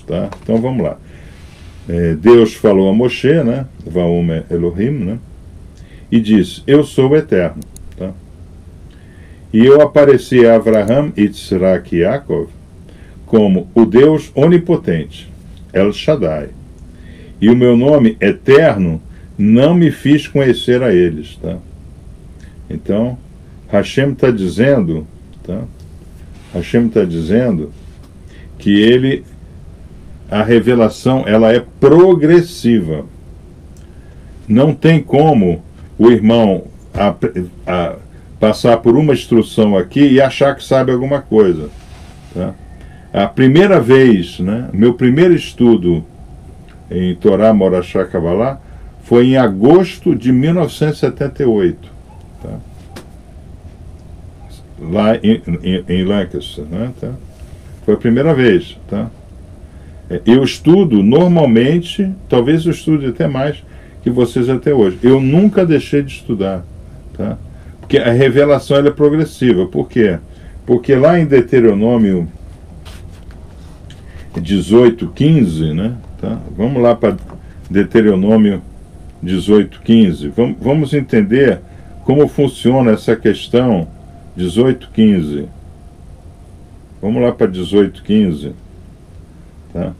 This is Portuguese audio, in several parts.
eles, tá? Então vamos lá. Deus falou a Moshe, né? Vaomer Elohim, né? E disse: eu sou o Eterno, tá? E eu apareci a Avraham, Yitzhak e Yaakov como o Deus onipotente, El Shaddai. E o meu nome eterno não me fiz conhecer a eles, tá? Então, Hashem está dizendo, tá? Hashem está dizendo que a revelação, ela é progressiva. Não tem como o irmão passar por uma instrução aqui e achar que sabe alguma coisa, tá? A primeira vez, né, meu primeiro estudo em Torá, Morachá, Kabbalah, foi em agosto de 1978, tá? Lá em Lancaster, né, tá? Foi a primeira vez, tá? Eu estudo normalmente, talvez eu estude até mais que vocês até hoje. Eu nunca deixei de estudar, tá? Porque a revelação ela é progressiva. Por quê? Porque lá em Deuteronômio 18:15, né? Tá? Vamos lá para Deuteronômio 18:15. Vamos entender como funciona essa questão 18:15. Vamos lá para 18:15. Tá?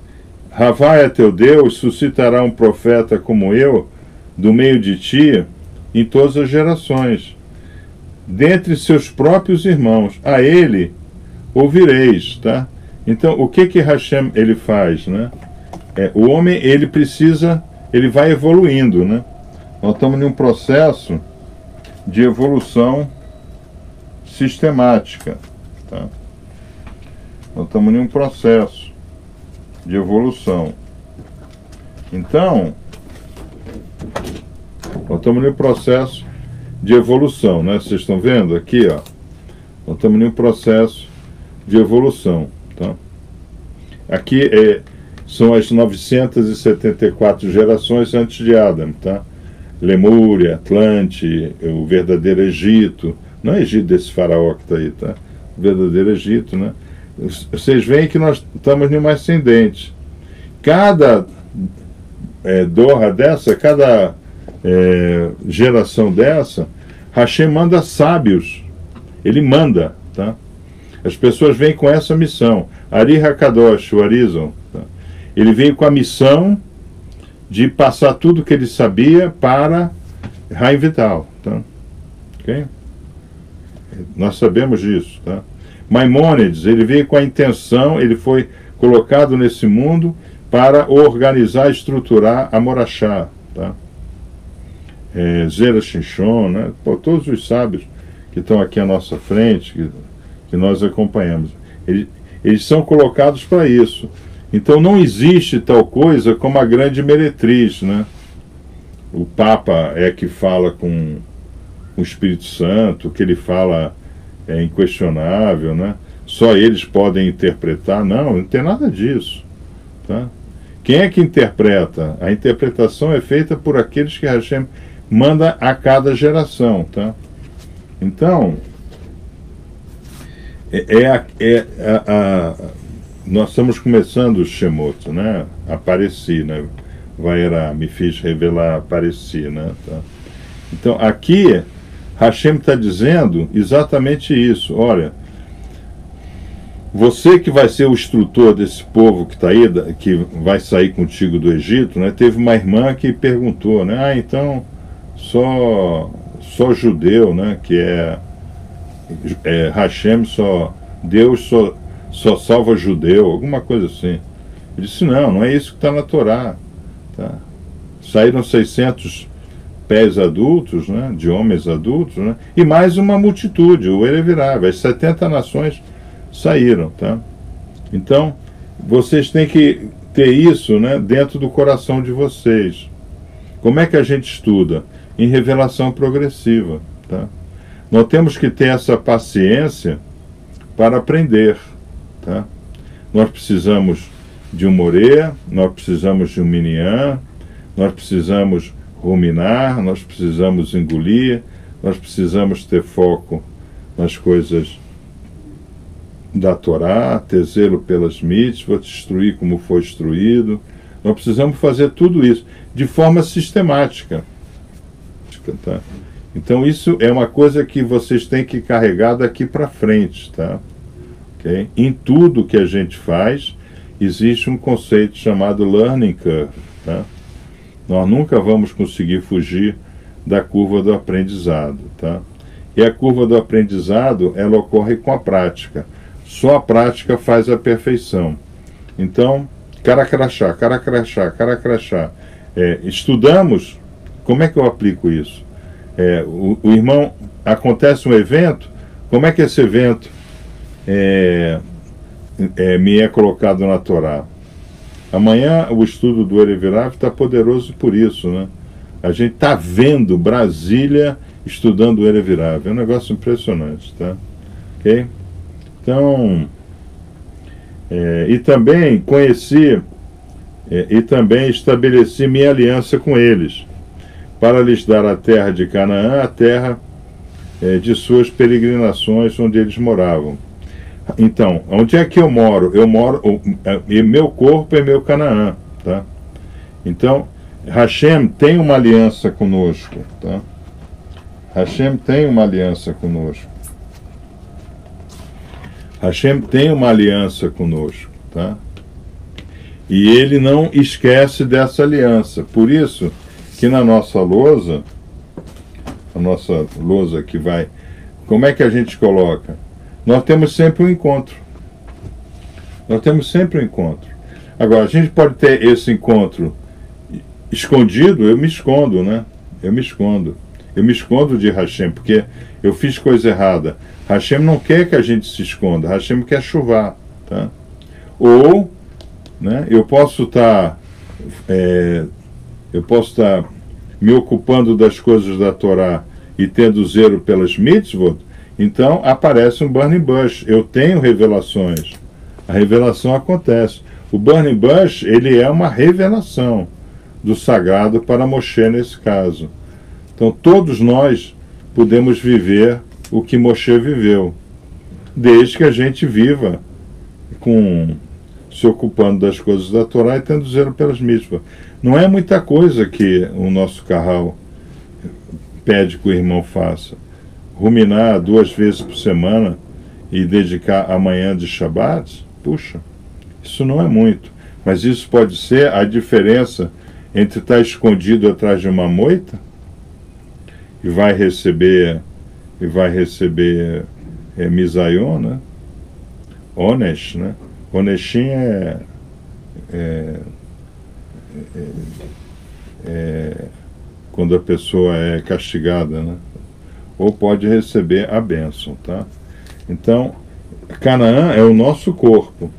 Havai é teu Deus, suscitará um profeta como eu, do meio de ti, em todas as gerações, dentre seus próprios irmãos. A ele ouvireis, tá? Então, o que Hashem ele faz, né? O homem, ele vai evoluindo, né? Nós estamos em um processo de evolução sistemática, tá? Nós estamos em um processo de evolução. Então, nós estamos em um processo de evolução, né? Vocês estão vendo aqui, ó? Nós estamos em um processo de evolução, tá? Aqui são as 974 gerações antes de Adam, tá? Lemúria, Atlante, o verdadeiro Egito, não é Egito desse faraó que está aí, tá? O verdadeiro Egito, né? Vocês veem que nós estamos em uma ascendente. Cada Dora dessa, cada geração dessa, Hashem manda sábios. Ele manda, tá? As pessoas vêm com essa missão. Ari Hakadosh, o Arizon, tá? Ele veio com a missão de passar tudo que ele sabia para Raim Vital, tá? Ok? Nós sabemos disso, tá? Maimônides, ele veio com a intenção, ele foi colocado nesse mundo para organizar e estruturar a Morachá, tá? Zera Shinshon, né? Pô, todos os sábios que estão aqui à nossa frente, que nós acompanhamos, eles são colocados para isso. Então não existe tal coisa como a grande meretriz, né? O Papa é que fala com o Espírito Santo, o que ele fala é inquestionável, né? Só eles podem interpretar. Não tem nada disso, tá? Quem é que interpreta? A interpretação é feita por aqueles que Hashem manda a cada geração, tá? Então, nós estamos começando o Shemot, né? Apareci, né? Vaera, me fiz revelar, apareci, né? Tá? Então, aqui, Hashem está dizendo exatamente isso. Olha, você que vai ser o instrutor desse povo que está aí, que vai sair contigo do Egito, né? Teve uma irmã que perguntou, né? Então, só judeu, né? Que Hashem, Deus só salva judeu, alguma coisa assim. Ele disse, não é isso que está na Torá, tá? Saíram 600 pés adultos, né, de homens adultos, né, e mais uma multitude, o Erevirava, as 70 nações saíram, tá? Então, vocês têm que ter isso, né, dentro do coração de vocês. Como é que a gente estuda? Em revelação progressiva, tá? Nós temos que ter essa paciência para aprender, tá? Nós precisamos de um Moré, nós precisamos de um Minyan, nós precisamos ruminar, nós precisamos engolir, nós precisamos ter foco nas coisas da Torá, ter zelo pelas mitzvot, instruir como foi instruído. Nós precisamos fazer tudo isso de forma sistemática. Tá? Então isso é uma coisa que vocês têm que carregar daqui para frente. Tá? Okay? Em tudo que a gente faz, existe um conceito chamado learning curve. Tá? Nós nunca vamos conseguir fugir da curva do aprendizado. Tá? E a curva do aprendizado, ela ocorre com a prática. Só a prática faz a perfeição. Então, cara crachá. Estudamos, como é que eu aplico isso? O irmão, acontece um evento, como é que esse evento me é colocado na Torá? Amanhã o estudo do Erevirav está poderoso por isso, né? A gente está vendo Brasília estudando o Erevirav, é um negócio impressionante, tá? Ok? Então, e também conheci e também estabeleci minha aliança com eles, para lhes dar a terra de Canaã, a terra de suas peregrinações onde eles moravam. Então, onde é que eu moro? E meu corpo é meu Canaã, tá? Então, Hashem tem uma aliança conosco, tá? Hashem tem uma aliança conosco. Hashem tem uma aliança conosco, tá? E ele não esquece dessa aliança. Por isso que na nossa lousa, a nossa lousa que vai, como é que a gente coloca? Nós temos sempre um encontro. Nós temos sempre um encontro. Agora, a gente pode ter esse encontro escondido, eu me escondo, né? Eu me escondo de Hashem, porque eu fiz coisa errada. Hashem não quer que a gente se esconda, Hashem quer chuvar, tá? Ou, né, eu posso estar me ocupando das coisas da Torá e tendo zelo pelas mitzvot, então aparece um burning bush. Eu tenho revelações, a revelação acontece. O burning bush, ele é uma revelação do sagrado para Moshe nesse caso. Então todos nós podemos viver o que Moshe viveu, desde que a gente viva se ocupando das coisas da Torá e tendo zelo pelas mitzvot. Não é muita coisa que o nosso carral pede que o irmão faça. Ruminar 2 vezes por semana e dedicar a manhã de Shabbat, puxa, isso não é muito. Mas isso pode ser a diferença entre estar escondido atrás de uma moita e vai receber Misayon, né? Onesh, né? Oneshim quando a pessoa é castigada, né? Ou pode receber a bênção, tá? Então, Canaã é o nosso corpo.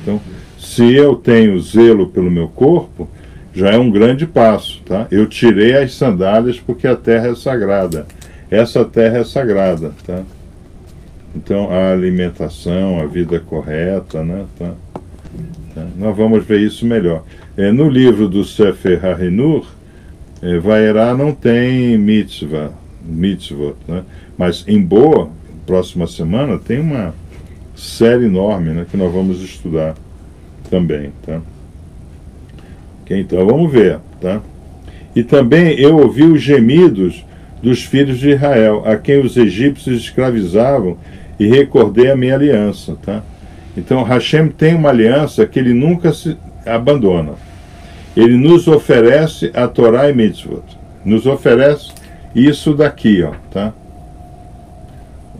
Então, se eu tenho zelo pelo meu corpo, já é um grande passo, tá? Eu tirei as sandálias porque a terra é sagrada. Essa terra é sagrada, tá? Então, a alimentação, a vida correta, né? Tá? Nós vamos ver isso melhor. No livro do Sefer HaHinur, Vaerá não tem mitzvot, né? Mas em Boa, próxima semana, tem uma série enorme, né, que nós vamos estudar também, tá? Okay, então vamos ver, tá? E também eu ouvi os gemidos dos filhos de Israel, a quem os egípcios escravizavam, e recordei a minha aliança, tá? Então Hashem tem uma aliança que ele nunca se abandona. Ele nos oferece a Torá e Mitzvot. Nos oferece isso daqui, ó, tá?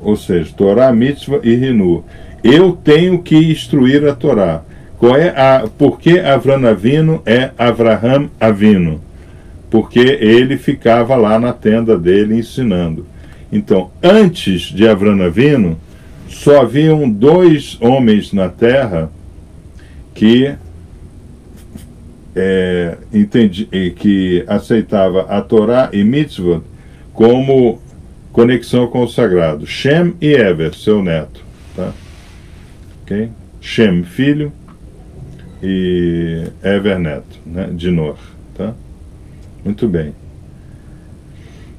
Ou seja, Torá, Mitzvah e Hinu. Eu tenho que instruir a Torá. Por que Avram Avinu é Avraham Avinu? Porque ele ficava lá na tenda dele ensinando. Então, antes de Avram Avinu, só haviam 2 homens na terra que que aceitava a Torá e Mitzvot como conexão com o sagrado. Shem e Ever, seu neto. Tá? Okay? Shem, filho, e Ever, neto, né? De Noah. Tá? Muito bem.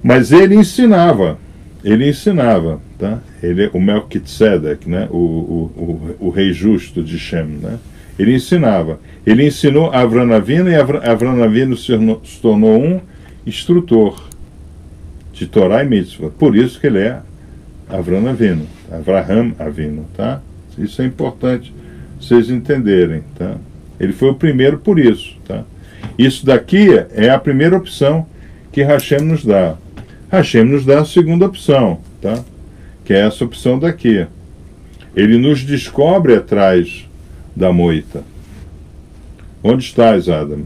Mas ele ensinava. ele ensinava, tá? Ele, o Melquitzedek, né? O rei justo de Shem, né? Ele ensinava. Ele ensinou a Avram Avinu, e Avram Avinu se tornou um instrutor de Torá e Mitzvah. Por isso que ele é Avram Avinu, Avraham Avinu, tá? Isso é importante vocês entenderem, tá? Ele foi o primeiro por isso, tá? Isso daqui é a primeira opção que Hashem nos dá. Hashem nos dá a segunda opção, tá? Que é essa opção daqui. Ele nos descobre atrás da moita. Onde estás, Adam?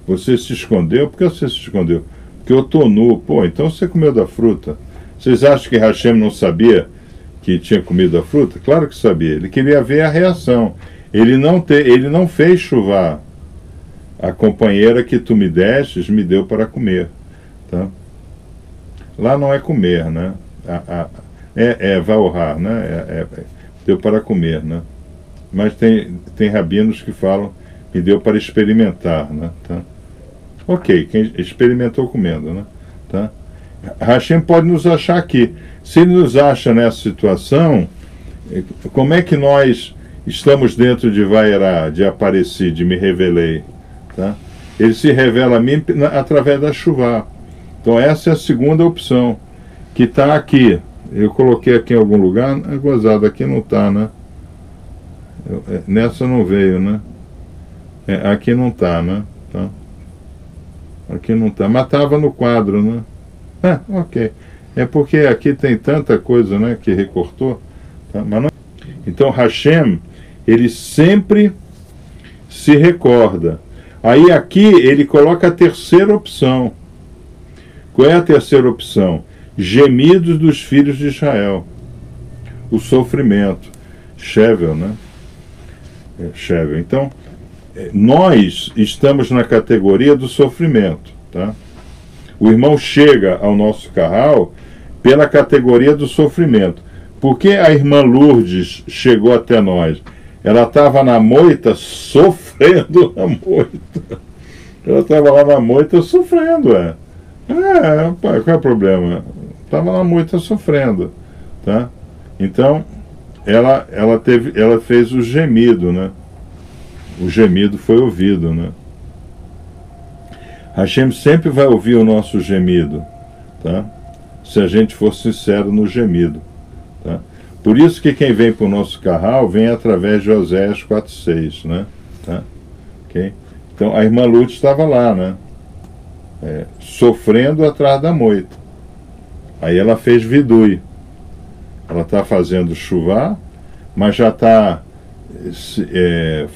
Você se escondeu? Por que você se escondeu? Porque eu estou nu. Pô, então você comeu da fruta. Vocês acham que Hashem não sabia que tinha comido a fruta? Claro que sabia. Ele queria ver a reação. Ele não fez chuvar. A companheira que tu me destes me deu para comer, tá? Lá não é comer, né? Valhar, né? Deu para comer, né? Mas tem rabinos que falam me deu para experimentar, né? Tá? Ok, quem experimentou comendo, né? Tá? Hashem pode nos achar aqui. Se ele nos acha nessa situação, como é que nós estamos dentro de Vairá, de apareci, de me revelei? Tá? Ele se revela a mim através da chuva. Então essa é a segunda opção, que está aqui. Eu coloquei aqui em algum lugar, gozado, aqui não está, né? Nessa não veio, né? Aqui não está, né? Tá? Aqui não está, mas estava no quadro, né? Ok. É porque aqui tem tanta coisa, né, que recortou. Tá? Mas não... Então Hashem, ele sempre se recorda. Aí aqui ele coloca a terceira opção. Qual é a terceira opção? Gemidos dos filhos de Israel. O sofrimento. Shevel, né? Shevel. Então, nós estamos na categoria do sofrimento, tá? O irmão chega ao nosso carral pela categoria do sofrimento. Por que a irmã Lourdes chegou até nós? Ela estava na moita sofrendo na moita. Ela estava lá na moita sofrendo, qual é o problema? Estava na moita sofrendo, tá? Então, ela fez o gemido, né? O gemido foi ouvido, né? Hashem sempre vai ouvir o nosso gemido, tá? Se a gente for sincero no gemido, tá? Por isso que quem vem para o nosso carral vem através de Oséias 4:6, né? Tá? Okay? Então a irmã Lute estava lá, né? Sofrendo atrás da moita. Aí ela fez vidui. Ela está fazendo chuva, mas já está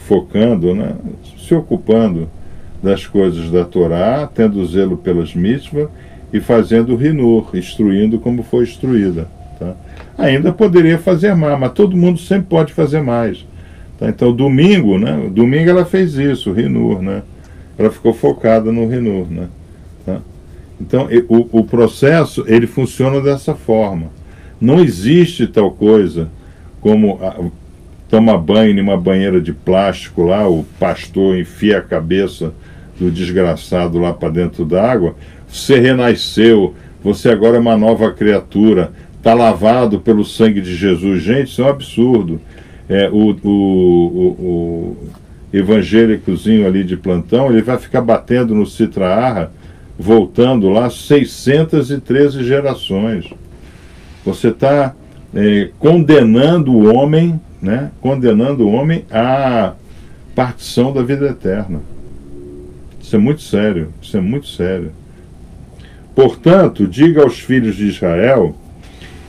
focando, né? Se ocupando das coisas da Torá, tendo zelo pelas mitzvahs e fazendo rinur, instruindo como foi instruída. Tá? Ainda poderia fazer mais, mas todo mundo sempre pode fazer mais. Tá? Então, domingo, né? Domingo ela fez isso, o rinur, né? Ela ficou focada no rinur, né? Tá? Então, o processo, ele funciona dessa forma. Não existe tal coisa como tomar banho em uma banheira de plástico lá, o pastor enfia a cabeça do desgraçado lá para dentro da água. Você renasceu, você agora é uma nova criatura, está lavado pelo sangue de Jesus. Gente, isso é um absurdo. O evangélicozinho ali de plantão, ele vai ficar batendo no Sitra Ahra, voltando lá 613 gerações. Você está condenando o homem, né? Condenando o homem à partição da vida eterna. Isso é muito sério, isso é muito sério. Portanto, diga aos filhos de Israel: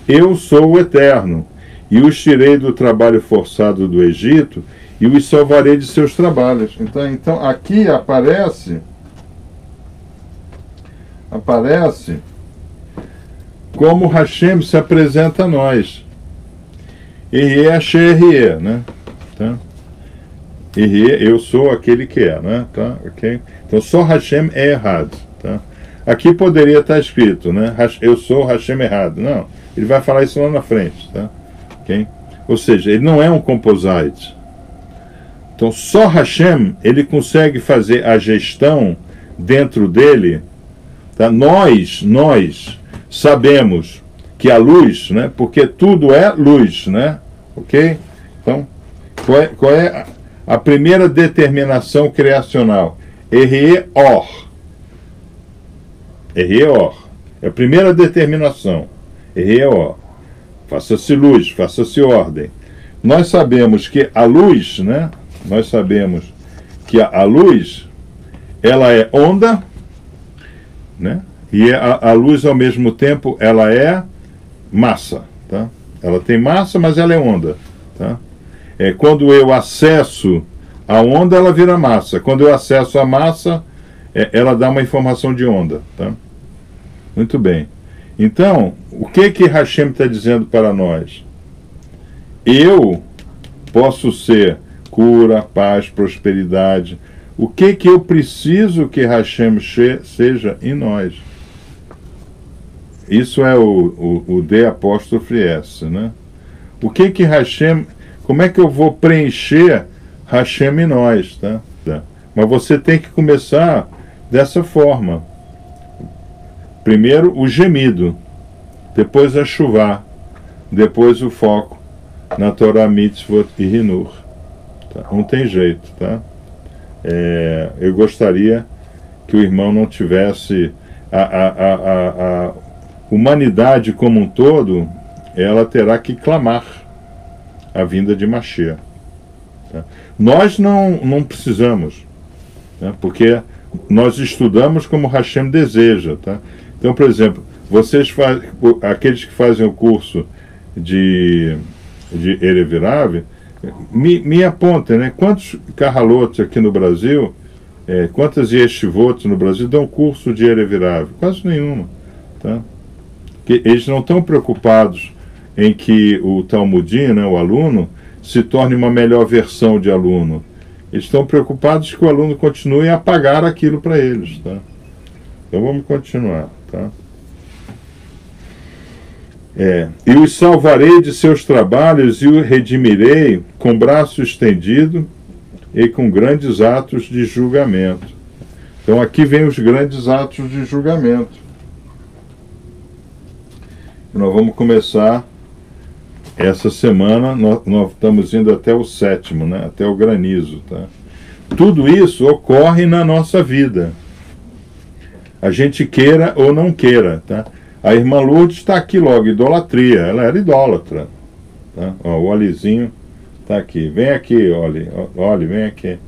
eu sou o Eterno, e os tirei do trabalho forçado do Egito, e os salvarei de seus trabalhos. Então aqui aparece como Hashem se apresenta a nós. Erie Asher, né? Tá? Erie, eu sou aquele que é, né? Tá? Okay? Então só Hashem é errado, tá? Aqui poderia estar escrito, né? Eu sou Hashem errado. Não, ele vai falar isso lá na frente, tá? Okay? Ou seja, ele não é um composite. Então só Hashem, ele consegue fazer a gestão dentro dele, tá? Nós sabemos que a luz, né, porque tudo é luz, né, ok? Então, qual é a primeira determinação criacional? Erre-or. Erre-or. É a primeira determinação. Erre-or. Faça-se luz, faça-se ordem. Nós sabemos que a luz, né, nós sabemos que a luz, ela é onda, né, e a luz, ao mesmo tempo, ela é massa, tá? Ela tem massa, mas ela é onda, tá? Quando eu acesso a onda, ela vira massa. Quando eu acesso a massa, ela dá uma informação de onda, tá? Muito bem. Então, o que Hashem está dizendo para nós? Eu posso ser cura, paz, prosperidade. O que eu preciso que Hashem seja em nós? Isso é o D apóstrofe S, né? O que Hashem... Como é que eu vou preencher Hashem em nós, tá? Mas você tem que começar dessa forma. Primeiro o gemido, depois a chuvá, depois o foco na Torá, Mitzvot e Hinur. Tá? Não tem jeito, tá? Eu gostaria que o irmão não tivesse... A humanidade como um todo, ela terá que clamar a vinda de Mashiach. Tá? Nós não precisamos, né? Porque nós estudamos como Hashem deseja. Tá? Então, por exemplo, aqueles que fazem o curso de Erev Rav, me apontem, né? Quantos Kahalotes aqui no Brasil, quantas Yeshivot no Brasil dão curso de Erev Rav? Quase nenhuma. Tá? Que eles não estão preocupados em que o Talmudim, né, o aluno, se torne uma melhor versão de aluno. Eles estão preocupados que o aluno continue a pagar aquilo para eles. Tá? Então vamos continuar. Tá? E os salvarei de seus trabalhos e o redimirei com braço estendido e com grandes atos de julgamento. Então aqui vem os grandes atos de julgamento. Nós vamos começar essa semana, nós estamos indo até o 7º, né? Até o granizo. Tá? Tudo isso ocorre na nossa vida. A gente queira ou não queira. Tá? A irmã Lourdes está aqui logo, idolatria. Ela era idólatra. Tá? Ó, o Olizinho está aqui. Vem aqui, Oli, vem aqui.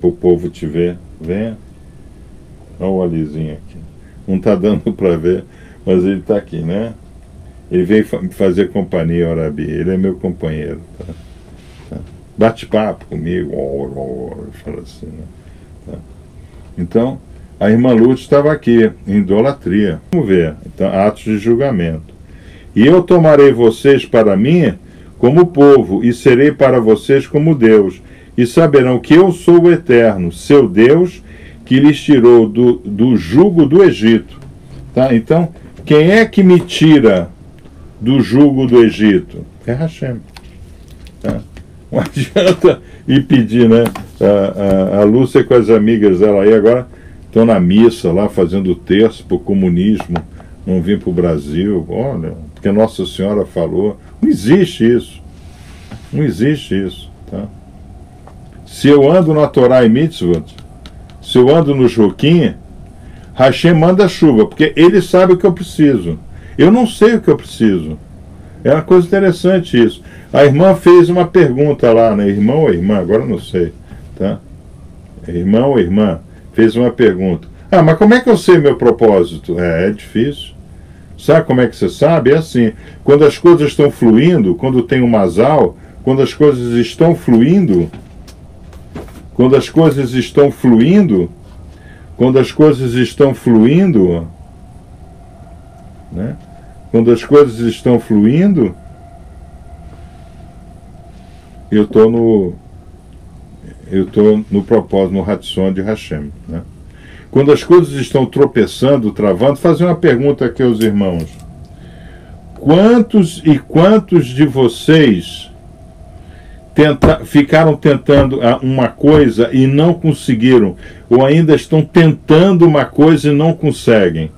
Para o povo te ver. Venha. Olha o Olizinho aqui. Não está dando para ver, mas ele está aqui, né? Ele veio fazer companhia ao Arabi. Ele é meu companheiro. Tá? Tá? Bate papo comigo. Fala assim, né? Tá? Então, a irmã Lourdes estava aqui, em idolatria. Vamos ver. Então, atos de julgamento. E eu tomarei vocês para mim como povo, e serei para vocês como Deus. E saberão que eu sou o Eterno, seu Deus, que lhes tirou do jugo do Egito. Tá? Então, quem é que me tira do jugo do Egito? É Hashem. Tá? Não adianta ir pedir, né? A Lúcia com as amigas dela aí agora estão na missa lá, fazendo o terço para o comunismo não vir para o Brasil. Olha, porque Nossa Senhora falou. Não existe isso. Não existe isso. Tá? Se eu ando na Torá e Mitzvot, se eu ando no Joquim, Hashem manda chuva, porque ele sabe o que eu preciso. Eu não sei o que eu preciso. É uma coisa interessante isso. A irmã fez uma pergunta lá, né? Irmão ou irmã? Agora eu não sei. Tá? Irmão ou irmã? Fez uma pergunta. Ah, mas como é que eu sei meu propósito? É difícil. Sabe como é que você sabe? É assim. Quando as coisas estão fluindo, quando tem um masal, quando as coisas estão fluindo, quando as coisas estão fluindo, né? Quando as coisas estão fluindo, eu estou no propósito, no Hatson de Hashem. Né? Quando as coisas estão tropeçando, travando, fazer uma pergunta aqui aos irmãos. Quantos de vocês ficaram tentando uma coisa e não conseguiram? Ou ainda estão tentando uma coisa e não conseguem?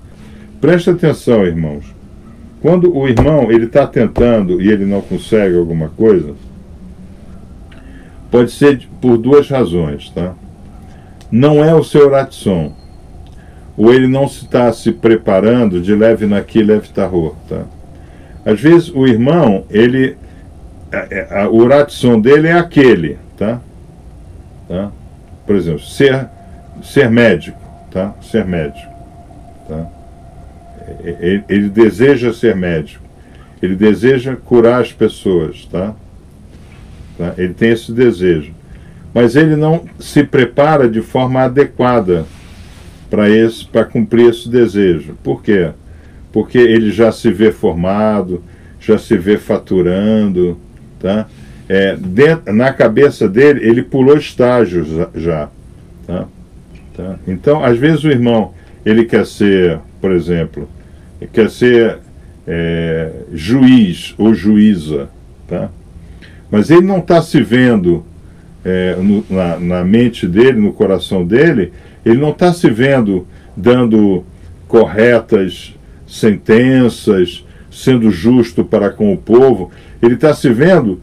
Preste atenção, irmãos. Quando o irmão ele está tentando e ele não consegue alguma coisa, pode ser por duas razões, tá? Não é o seu ratson, ou ele não está se preparando de leve naqui, leve tarô, tá? Às vezes o irmão, o ratson dele é aquele, tá? Por exemplo, ser médico, tá? Ser médico, tá? Ele deseja ser médico, ele deseja curar as pessoas, tá? Ele tem esse desejo, mas ele não se prepara de forma adequada para cumprir esse desejo. Por quê? Porque ele já se vê formado, já se vê faturando, tá? Na cabeça dele, ele pulou estágios já, tá? Então, às vezes o irmão, ele quer ser, por exemplo, quer ser juiz ou juíza, tá? Mas ele não está se vendo na mente dele, no coração dele, ele não está se vendo dando corretas sentenças, sendo justo para com o povo. Ele está se vendo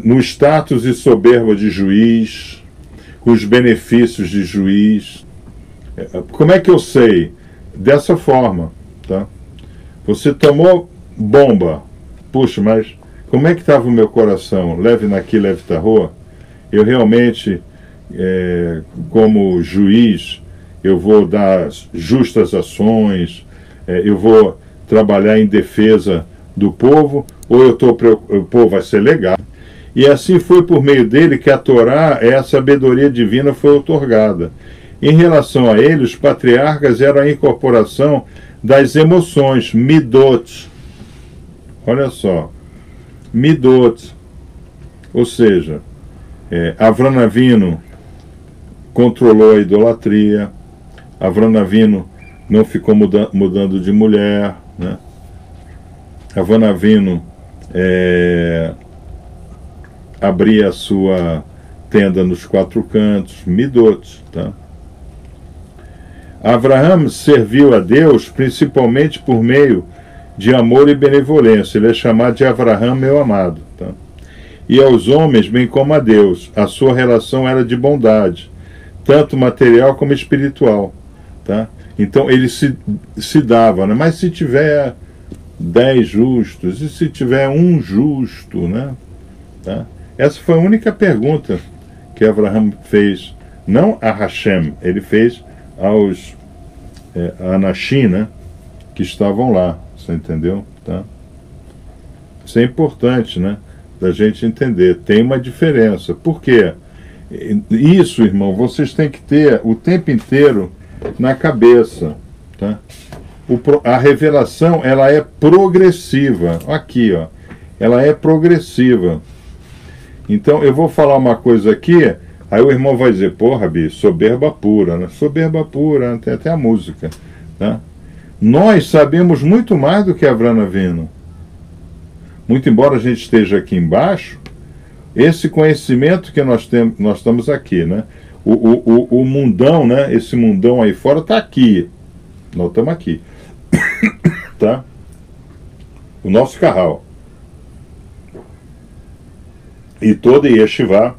no status e soberba de juiz, com os benefícios de juiz. Como é que eu sei? Dessa forma, tá? Você tomou bomba. Puxa, mas como é que estava o meu coração? Leve naqui, leve tarô. Eu realmente, como juiz, eu vou dar justas ações, eu vou trabalhar em defesa do povo, ou eu estou preocupado, o povo vai ser legal. E assim foi por meio dele que a Torá, a sabedoria divina, foi outorgada. Em relação a ele, os patriarcas eram a incorporação das emoções, midot. Olha só, midot. Ou seja, Avram Avinu controlou a idolatria, Avram Avinu não ficou mudando de mulher, né? Avram Avinu abria a sua tenda nos quatro cantos, midot, tá? Abraham serviu a Deus principalmente por meio de amor e benevolência. Ele é chamado de Abraham, meu amado, tá? E aos homens, bem como a Deus. A sua relação era de bondade, tanto material como espiritual, tá? Então ele se dava, né? Mas se tiver 10 justos, e se tiver um justo, né? Tá? Essa foi a única pergunta que Abraham fez, não a Hashem, ele fez aos Anashim, né, que estavam lá, você entendeu? Tá? Isso é importante, né, da gente entender, tem uma diferença. Por quê? Isso, irmão, vocês têm que ter o tempo inteiro na cabeça, tá? A revelação, ela é progressiva, aqui, ó, ela é progressiva. Então, eu vou falar uma coisa aqui, aí o irmão vai dizer, pô, Rabi, soberba pura, né? Soberba pura, tem até a música, tá? Nós sabemos muito mais do que Avram Avinu. Muito embora a gente esteja aqui embaixo, esse conhecimento que nós temos, nós estamos aqui, né? O mundão, né? Esse mundão aí fora está aqui. Nós estamos aqui. Tá? O nosso carral. E toda Yeshivá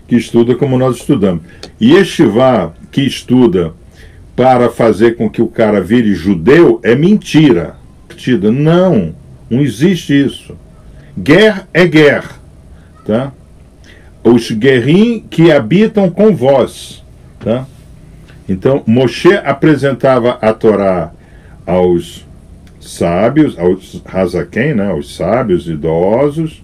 que estuda como nós estudamos. Yeshivá que estuda para fazer com que o cara vire judeu é mentira. Não, não existe isso. Ger é ger, tá? Os guerrim que habitam com vós, tá? Então, Moshe apresentava a Torá aos sábios, aos Hazaken, né? Aos sábios idosos,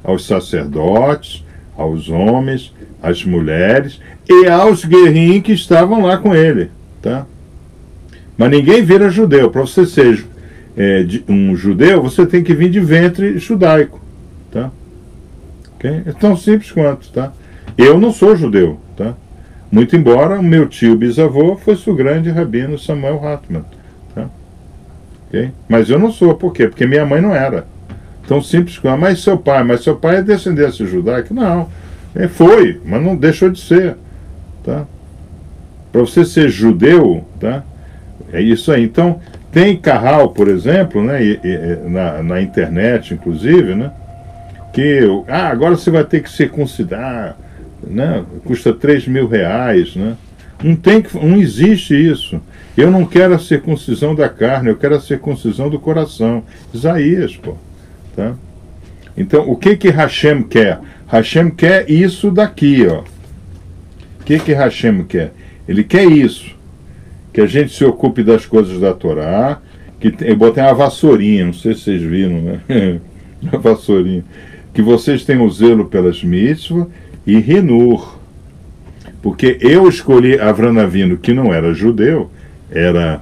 aos sacerdotes, aos homens, às mulheres e aos guerrim que estavam lá com ele, tá? Mas ninguém vira judeu. Para você ser um judeu, você tem que vir de ventre judaico, tá? Okay? É tão simples quanto, tá? Eu não sou judeu, tá? Muito embora o meu tio bisavô fosse o grande rabino Samuel Hartman, tá? Okay? Mas eu não sou, por quê? Porque minha mãe não era. Tão simples quanto, mas seu pai é descendência judaica? Não, foi, mas não deixou de ser, tá? Para você ser judeu, tá? É isso aí. Então, Tem canal, por exemplo, né, na internet, inclusive, né, que agora você vai ter que circuncidar, né, custa R$3.000, né? Não existe isso. Eu não quero a circuncisão da carne, eu quero a circuncisão do coração. Isaías, pô. Tá? Então, o que Hashem quer? Hashem quer isso daqui, ó. O que Hashem quer? Ele quer isso. Que a gente se ocupe das coisas da Torá. Eu botei uma vassourinha, não sei se vocês viram, né? Uma vassourinha. Que vocês tenham zelo pelas mitzvot e Hinur. Porque eu escolhi Avram Avinu, que não era judeu, era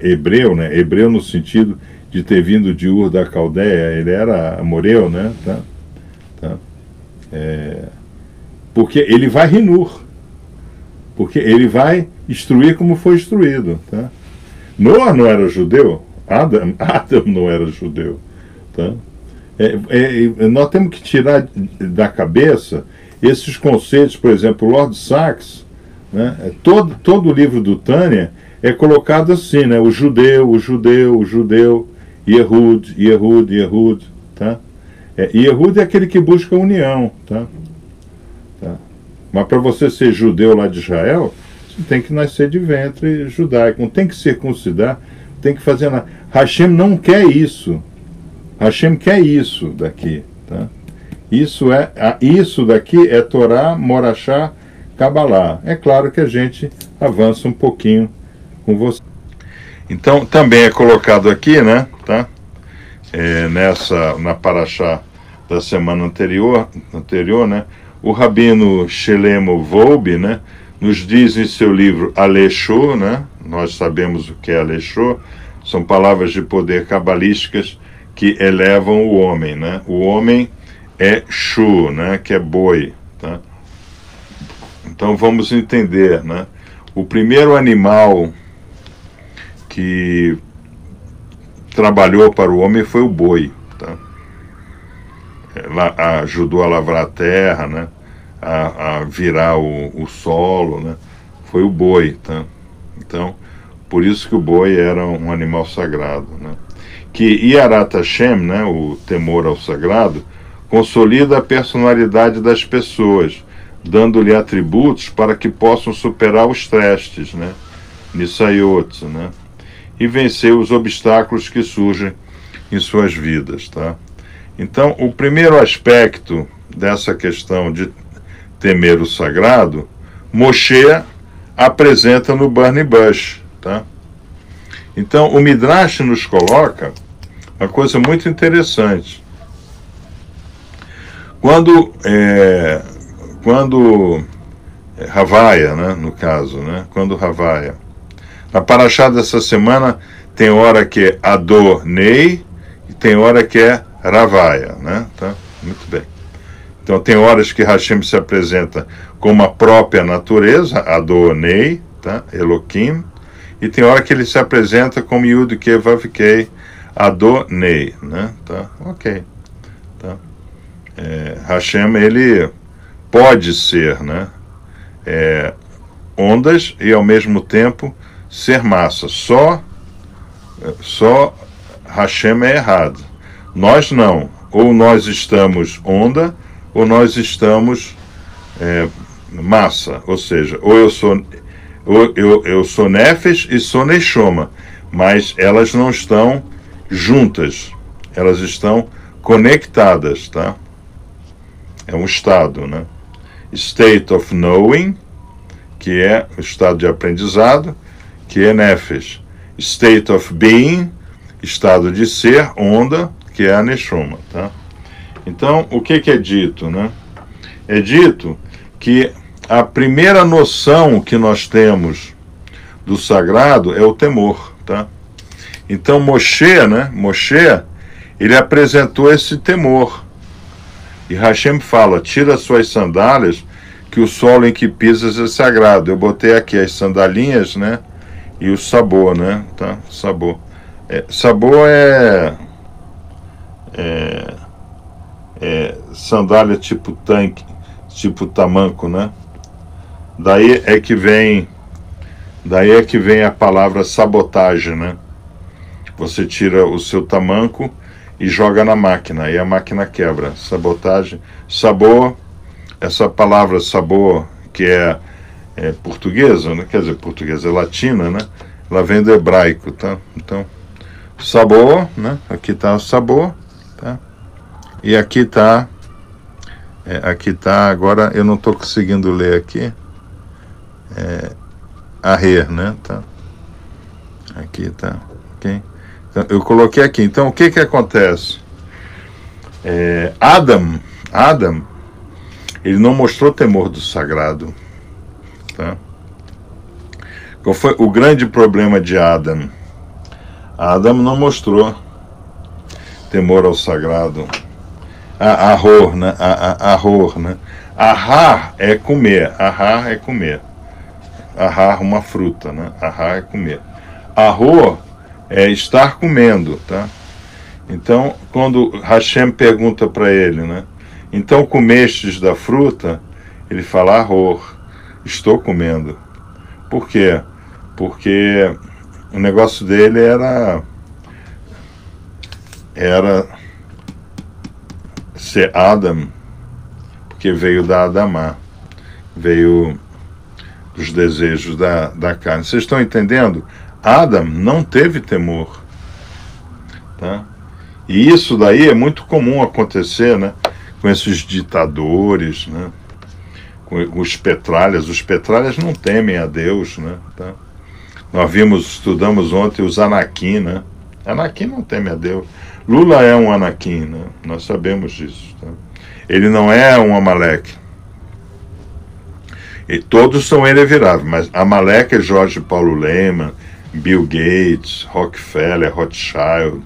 hebreu, né? Hebreu no sentido de ter vindo de Ur da Caldeia, ele era amoreu, né? Porque ele vai Hinur, porque ele vai instruir como foi instruído, tá? Noah não era judeu, Adam não era judeu, tá? Nós temos que tirar da cabeça esses conceitos. Por exemplo, Lord Sachs, né, todo o livro do Tânia é colocado assim, né, o judeu, Yehud, tá? Yehud é aquele que busca a união, tá? Mas para você ser judeu lá de Israel, você tem que nascer de ventre judaico, não tem que circuncidar, tem que fazer nada. Hashem não quer isso. Hashem quer isso daqui, tá? Isso daqui é Torá, Morachá, Kabbalah. É claro que a gente avança um pouquinho com você. Então, também é colocado aqui, né, tá? Na Parashá da semana anterior, né, o Rabino Shelemo Wolbe, né, nos diz em seu livro Aleshô, né? Nós sabemos o que é Aleshô, são palavras de poder cabalísticas que elevam o homem, né? O homem é Shu, né? Que é boi, tá? Então vamos entender, né? O primeiro animal que trabalhou para o homem foi o boi, tá? Ajudou a lavrar a terra, né? A virar o solo, né? Foi o boi, tá? Então, por isso que o boi era um animal sagrado, né? Que Yarat Hashem, né, o temor ao sagrado, consolida a personalidade das pessoas, dando-lhe atributos para que possam superar os testes, né, Nisayot, né, e vencer os obstáculos que surgem em suas vidas, tá? Então, o primeiro aspecto dessa questão de temer o sagrado, Moshe apresenta no Burning Bush, tá? Então, o Midrash nos coloca uma coisa muito interessante. Quando Havaia, né, no caso, né, quando Havaia, na Parashá dessa semana tem hora que é Adonai e tem hora que é Ravaya, né, tá? Muito bem. Então tem horas que Hashem se apresenta como a própria natureza, Adonai, tá? Elohim, e tem hora que ele se apresenta como Yud Kei Vav Kei Adonai, né? Tá? Ok. Tá? Hashem, ele pode ser, né? Ondas e ao mesmo tempo ser massa. Só Hashem é errado. Nós não. Ou nós estamos onda, ou nós estamos massa. Ou seja, ou eu sou Nefesh e sou Neshoma, mas elas não estão juntas, elas estão conectadas, tá? É um estado, né? State of knowing, que é o estado de aprendizado, que é Nefesh. State of being, estado de ser, onda, que é a Neshoma, tá? Então, o que é dito, né? É dito que a primeira noção que nós temos do sagrado é o temor, tá? Então Moshe, né? Ele apresentou esse temor. E Hashem fala: tira suas sandálias, que o solo em que pisas é sagrado. Eu botei aqui as sandalinhas, né? E o sabor, né? Tá? Sabor. Sabor é sandália tipo tanque, tipo tamanco, né? Daí é que vem Daí é que vem a palavra sabotagem, né? Você tira o seu tamanco e joga na máquina, e a máquina quebra. Sabotagem. Sabor, essa palavra sabor, que é portuguesa, né? Quer dizer, portuguesa é latina, né? Ela vem do hebraico, tá? Então, sabor, né? Aqui está o sabor, tá? E aqui está, agora eu não estou conseguindo ler aqui, arrer, né? Tá? Aqui está, ok? Então, eu coloquei aqui. Então, o que que acontece? Adam, ele não mostrou temor do sagrado, tá? Qual foi o grande problema de Adam? Adam não mostrou temor ao sagrado. Arror, né? Arror, né? Ahar é comer. Ahar é comer. Ahar, uma fruta, né? Ahar é comer. Arror é estar comendo, tá? Então, quando Hashem pergunta para ele, né? Então comestes da fruta? Ele fala, arror, estou comendo. Por quê? Porque o negócio dele era ser Adam, porque veio da Adamá, veio dos desejos da carne. Vocês estão entendendo? Adam não teve temor, tá? E isso daí é muito comum acontecer, né? Com esses ditadores, né? Com os petralhas. Os petralhas não temem a Deus, né? Tá? Nós estudamos ontem os Anakim, né? Anakim não teme a Deus. Lula é um Anakim, né? Nós sabemos disso. Tá? Ele não é um Amaleque. E todos são irreviráveis, mas Amaleque é Jorge Paulo Lemann, Bill Gates, Rockefeller, Rothschild,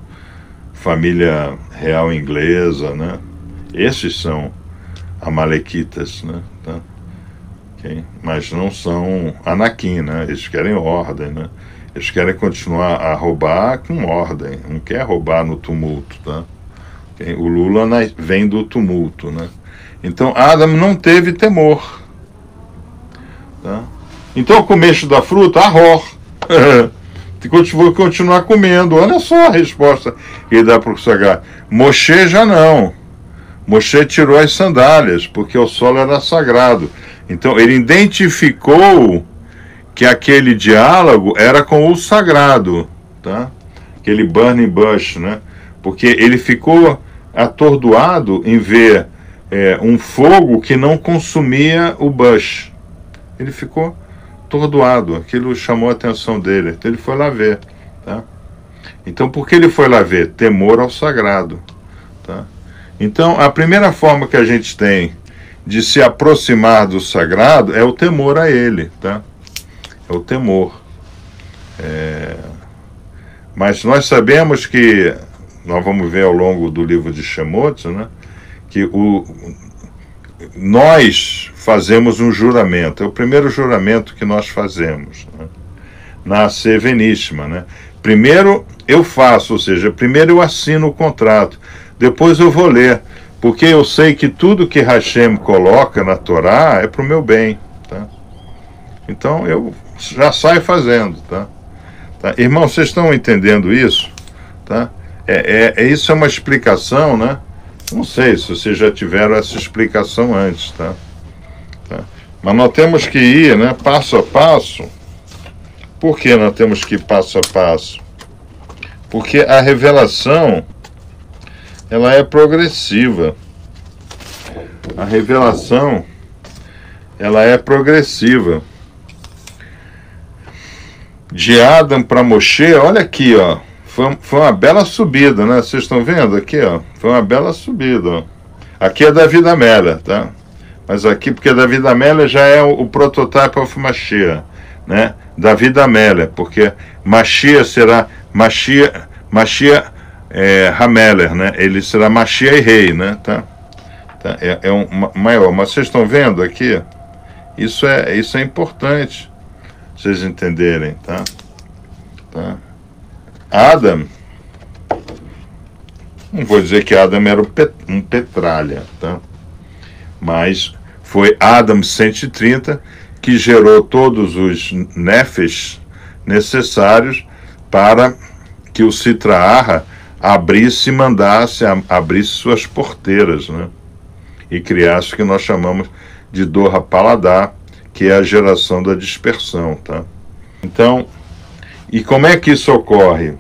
família real inglesa, né? Esses são amalequitas, né? Tá? Okay? Mas não são Anakim, né? Eles querem ordem, né? Eles querem continuar a roubar com ordem, não quer roubar no tumulto, tá? Okay? O Lula vem do tumulto, né? Então Adam não teve temor, tá? Então comeste da fruta, arror. Vou continuar comendo. Olha só a resposta que ele dá para o sagrado. Moshe já não. Moshe tirou as sandálias, porque o solo era sagrado. Então ele identificou que aquele diálogo era com o sagrado, tá? Aquele burning bush, né? Porque ele ficou atordoado em ver um fogo que não consumia o bush. Ele ficou atordoado, aquilo chamou a atenção dele, então ele foi lá ver, tá? Então por que ele foi lá ver? Temor ao sagrado, tá? Então a primeira forma que a gente tem de se aproximar do sagrado é o temor a ele, tá? É o temor. Mas nós sabemos que, nós vamos ver ao longo do livro de Shemot, né, que nós fazemos um juramento, é o primeiro juramento que nós fazemos, né, na Seveníssima, né? Primeiro eu faço, ou seja, primeiro eu assino o contrato, depois eu vou ler, porque eu sei que tudo que Hashem coloca na Torá é para o meu bem, tá? Então eu já saio fazendo, tá? Irmão, vocês estão entendendo isso? Tá? Isso é uma explicação, né? Não sei se vocês já tiveram essa explicação antes, tá? Mas nós temos que ir, né, passo a passo. Por que nós temos que ir passo a passo? Porque a revelação, ela é progressiva. A revelação, ela é progressiva. De Adam para Moshe, olha aqui, ó. Foi uma bela subida, né? Vocês estão vendo aqui, ó? Foi uma bela subida, ó. Aqui é Davi da Amélia, tá? Mas aqui, porque Davi da Amélia já é o prototype of Mashiach, né? Davi da Amélia, porque Mashiach será Mashiach Hameler, né? Ele será Mashiach e rei, né? Tá? É um maior. Mas vocês estão vendo aqui? Isso é importante vocês entenderem, tá? Adam, não vou dizer que Adam era um petralha, tá? Mas foi Adam 130 que gerou todos os nefesh necessários para que o Sitra Ahra abrisse e mandasse, abrisse suas porteiras, né? E criasse o que nós chamamos de Doha Paladar, que é a geração da dispersão, tá? Então, e como é que isso ocorre?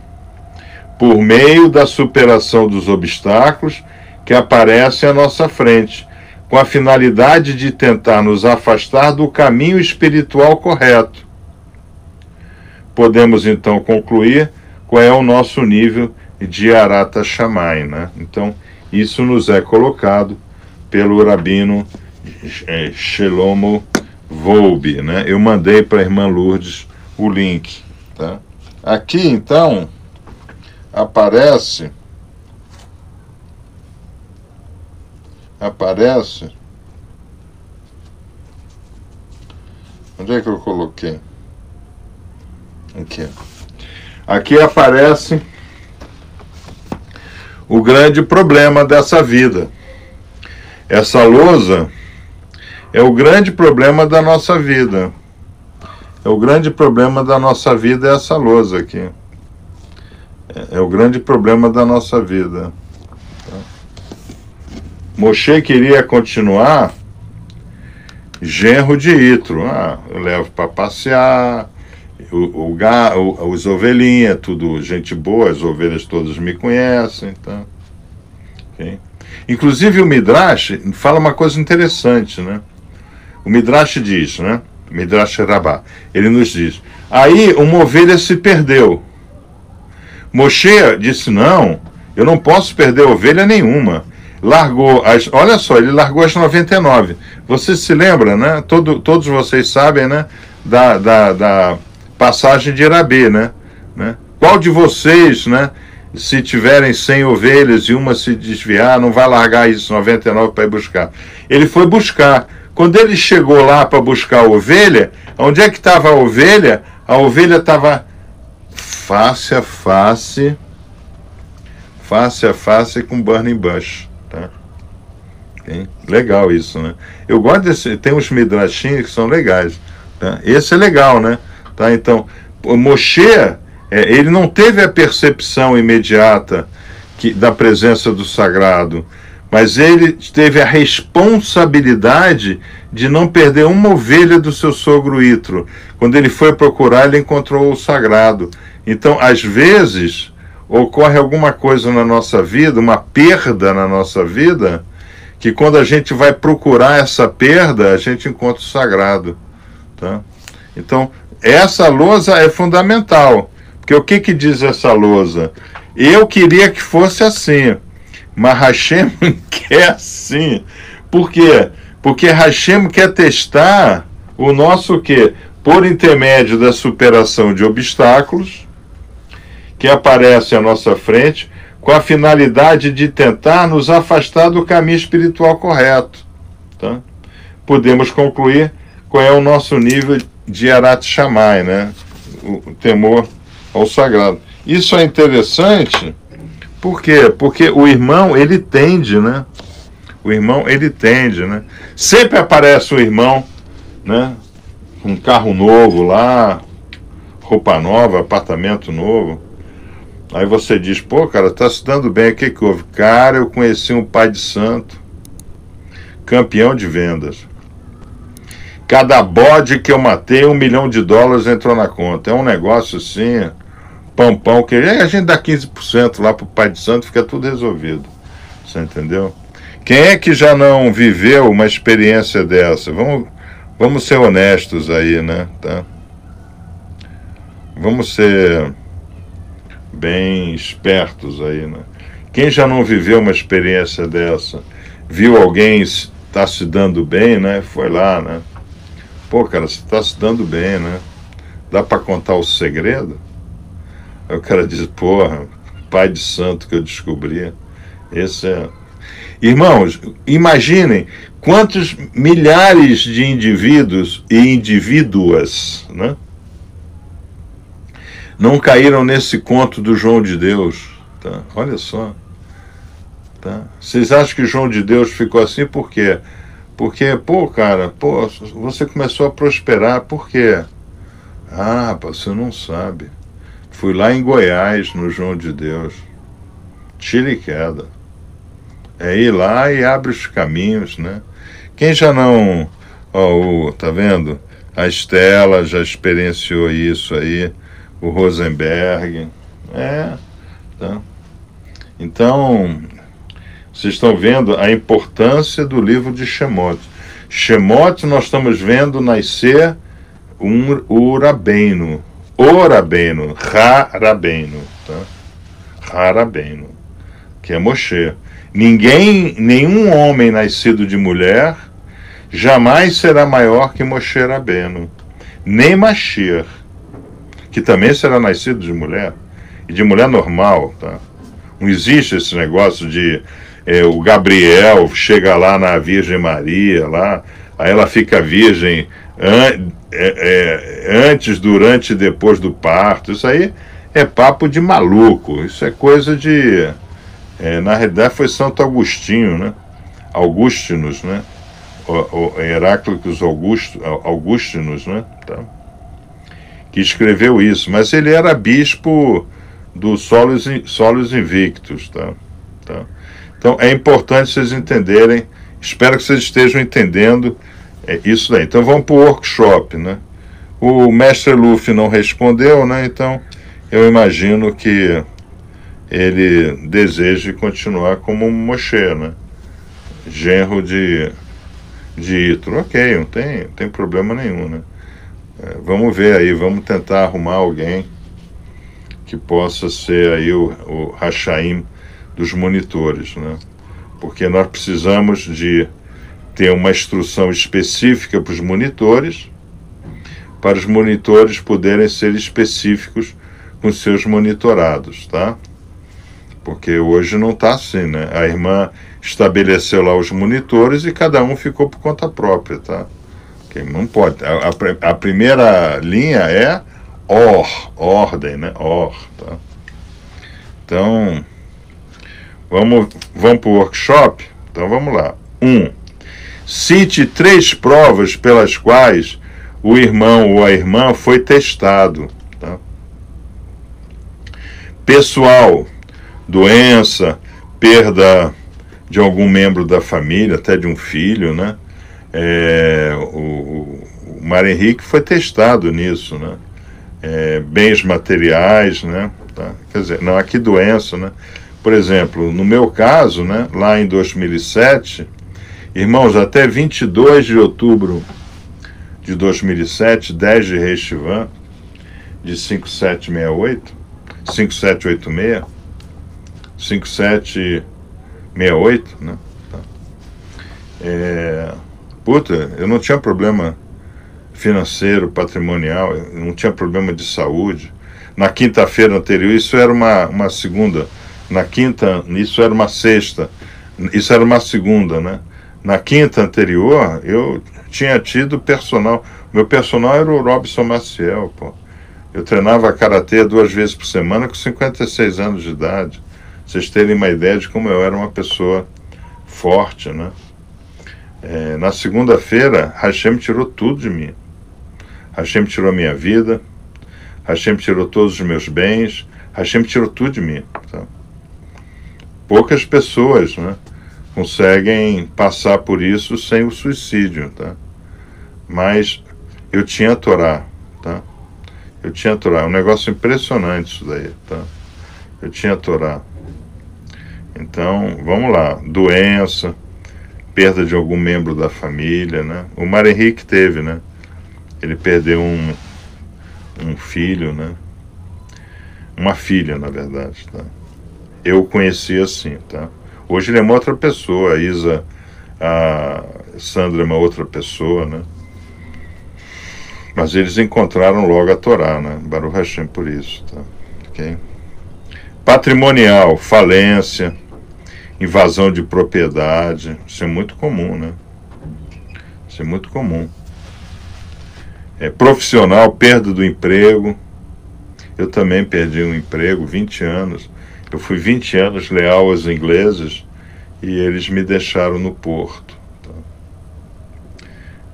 Por meio da superação dos obstáculos que aparecem à nossa frente, com a finalidade de tentar nos afastar do caminho espiritual correto. Podemos então concluir qual é o nosso nível de Arata Shammai, né? Então, isso nos é colocado pelo Rabino Shelomo Wolbe, né? Eu mandei para a irmã Lourdes o link, tá? Aqui, então, aparece onde é que eu coloquei? Aqui aparece o grande problema dessa vida. Essa lousa é o grande problema da nossa vida. É o grande problema da nossa vida, essa lousa aqui. É o grande problema da nossa vida. Moshe queria continuar genro de Yitro. Eu levo para passear, os ovelhinhas, tudo gente boa, as ovelhas todas me conhecem. Tá? Okay? Inclusive o Midrash fala uma coisa interessante, né? O Midrash diz, né? Midrash Rabbah, ele nos diz, aí uma ovelha se perdeu. Moshe disse, não, eu não posso perder ovelha nenhuma. Largou olha só, ele largou as 99. Você se lembra, né? Todos vocês sabem, né? Da passagem de Rabê, né? Qual de vocês, né? Se tiverem 100 ovelhas e uma se desviar, não vai largar isso 99 para ir buscar. Ele foi buscar. Quando ele chegou lá para buscar a ovelha, onde é que estava a ovelha? A ovelha estava face a face com burning bush. Tá? Okay? Legal isso, né? Eu gosto desse. Tem uns midrashinhos que são legais. Tá? Esse é legal, né? Tá? Então, o Moshe, ele não teve a percepção imediata da presença do sagrado, mas ele teve a responsabilidade de não perder uma ovelha do seu sogro Yitro. Quando ele foi procurar, ele encontrou o sagrado. Então, às vezes, ocorre alguma coisa na nossa vida, uma perda na nossa vida, que quando a gente vai procurar essa perda, a gente encontra o sagrado. Tá? Então, essa lousa é fundamental. Porque o que diz essa lousa? Eu queria que fosse assim, mas Hashem quer assim. Por quê? Porque Hashem quer testar o nosso quê? Por intermédio da superação de obstáculos que aparecem à nossa frente, com a finalidade de tentar nos afastar do caminho espiritual correto. Tá? Podemos concluir qual é o nosso nível de Arat Shammai, né? O temor ao sagrado. Isso é interessante, por quê? Porque o irmão, ele tende, né? O irmão, ele tende, né? Sempre aparece o irmão, né? Um carro novo lá, roupa nova, apartamento novo. Aí você diz, pô, cara, tá se dando bem, o que houve? Cara, eu conheci um pai de santo, campeão de vendas. Cada bode que eu matei, $1 milhão entrou na conta. É um negócio assim, pampão, que a gente dá 15% lá pro pai de santo, fica tudo resolvido. Você entendeu? Quem é que já não viveu uma experiência dessa? Vamos ser honestos aí, né? Tá? Vamos ser bem espertos aí, né? Quem já não viveu uma experiência dessa? Viu alguém tá se dando bem, né? Foi lá, né? Pô, cara, você tá se dando bem, né? Dá para contar o segredo? Aí o cara diz, porra, pai de santo que eu descobri. Esse é... Irmãos, imaginem quantos milhares de indivíduos e indivíduas, né? Não caíram nesse conto do João de Deus. Tá? Olha só. Tá? Vocês acham que João de Deus ficou assim por quê? Porque, pô, cara, pô, você começou a prosperar, por quê? Ah, rapaz, você não sabe. Fui lá em Goiás, no João de Deus. Tira e queda. É ir lá e abre os caminhos, né? Quem já não... Ó, tá vendo? A Estela já experienciou isso aí. O Rosenberg. Tá? Então, vocês estão vendo a importância do livro de Shemot. Shemot nós estamos vendo nascer o Rabbeinu, Rabbeinu, tá? Rabbeinu, que é Moshe. Nenhum homem nascido de mulher jamais será maior que Moshe Rabbeinu, nem Mashiach, que também será nascido de mulher, e de mulher normal, tá? Não existe esse negócio de o Gabriel chega lá na Virgem Maria, lá, aí ela fica virgem antes, durante e depois do parto. Isso aí é papo de maluco, isso é coisa de... na realidade foi Santo Agostinho, né? Augustinus, né? O Heráclitos Augustinus, né? Tá? Que escreveu isso, mas ele era bispo do Solos Invictus, tá? Então é importante vocês entenderem, espero que vocês estejam entendendo isso daí. Então vamos para o workshop, né? O mestre Luffy não respondeu, né? Então eu imagino que ele deseje continuar como Moshe, né? Genro de Yitro. Ok, não tem problema nenhum, né? Vamos ver aí, vamos tentar arrumar alguém que possa ser aí o Hashaim dos monitores, né? Porque nós precisamos de ter uma instrução específica para os monitores poderem ser específicos com seus monitorados, tá? Porque hoje não está assim, né? A irmã estabeleceu lá os monitores e cada um ficou por conta própria, tá? Okay, não pode. A primeira linha é ordem, né? Tá? Então, vamos para o workshop? Então vamos lá. 1. Cite 3 provas pelas quais o irmão ou a irmã foi testado. Tá? Pessoal, doença, perda de algum membro da família, até de um filho, né? O Mário Henrique foi testado nisso, né? Bens materiais, né? Tá? Quer dizer, não, aqui doença, né? Por exemplo, no meu caso, né, lá em 2007, irmãos, até 22 de outubro de 2007, 10 de Rei Shivan, de 5786, 5768, né? Tá? Eu não tinha problema financeiro, patrimonial, eu não tinha problema de saúde. Na quinta-feira anterior, isso era uma segunda. Na quinta, isso era uma sexta. Isso era uma segunda, né? Na quinta anterior, eu tinha tido personal. Meu personal era o Robson Maciel, pô. Eu treinava karatê 2 vezes por semana com 56 anos de idade. Vocês terem uma ideia de como eu era uma pessoa forte, né? Na segunda-feira, Hashem tirou tudo de mim. Hashem tirou a minha vida, Hashem tirou todos os meus bens, Hashem tirou tudo de mim. Tá? Poucas pessoas, né, conseguem passar por isso sem o suicídio. Tá? Mas eu tinha a Torá. Tá? Eu tinha a Torá. É um negócio impressionante isso daí. Tá? Eu tinha a Torá. Então, vamos lá. Doença, perda de algum membro da família, né? O Mário Henrique teve, né? Ele perdeu um filho, né? Uma filha, na verdade, tá? Eu o conheci assim, tá? Hoje ele é uma outra pessoa, a Sandra é uma outra pessoa, né? Mas eles encontraram logo a Torá, né? Baruch Hashem por isso, tá? Ok? Patrimonial, falência, invasão de propriedade, isso é muito comum, né? Isso é muito comum. Profissional, perda do emprego. Eu também perdi um emprego, 20 anos. Eu fui 20 anos leal aos ingleses e eles me deixaram no porto. Tá?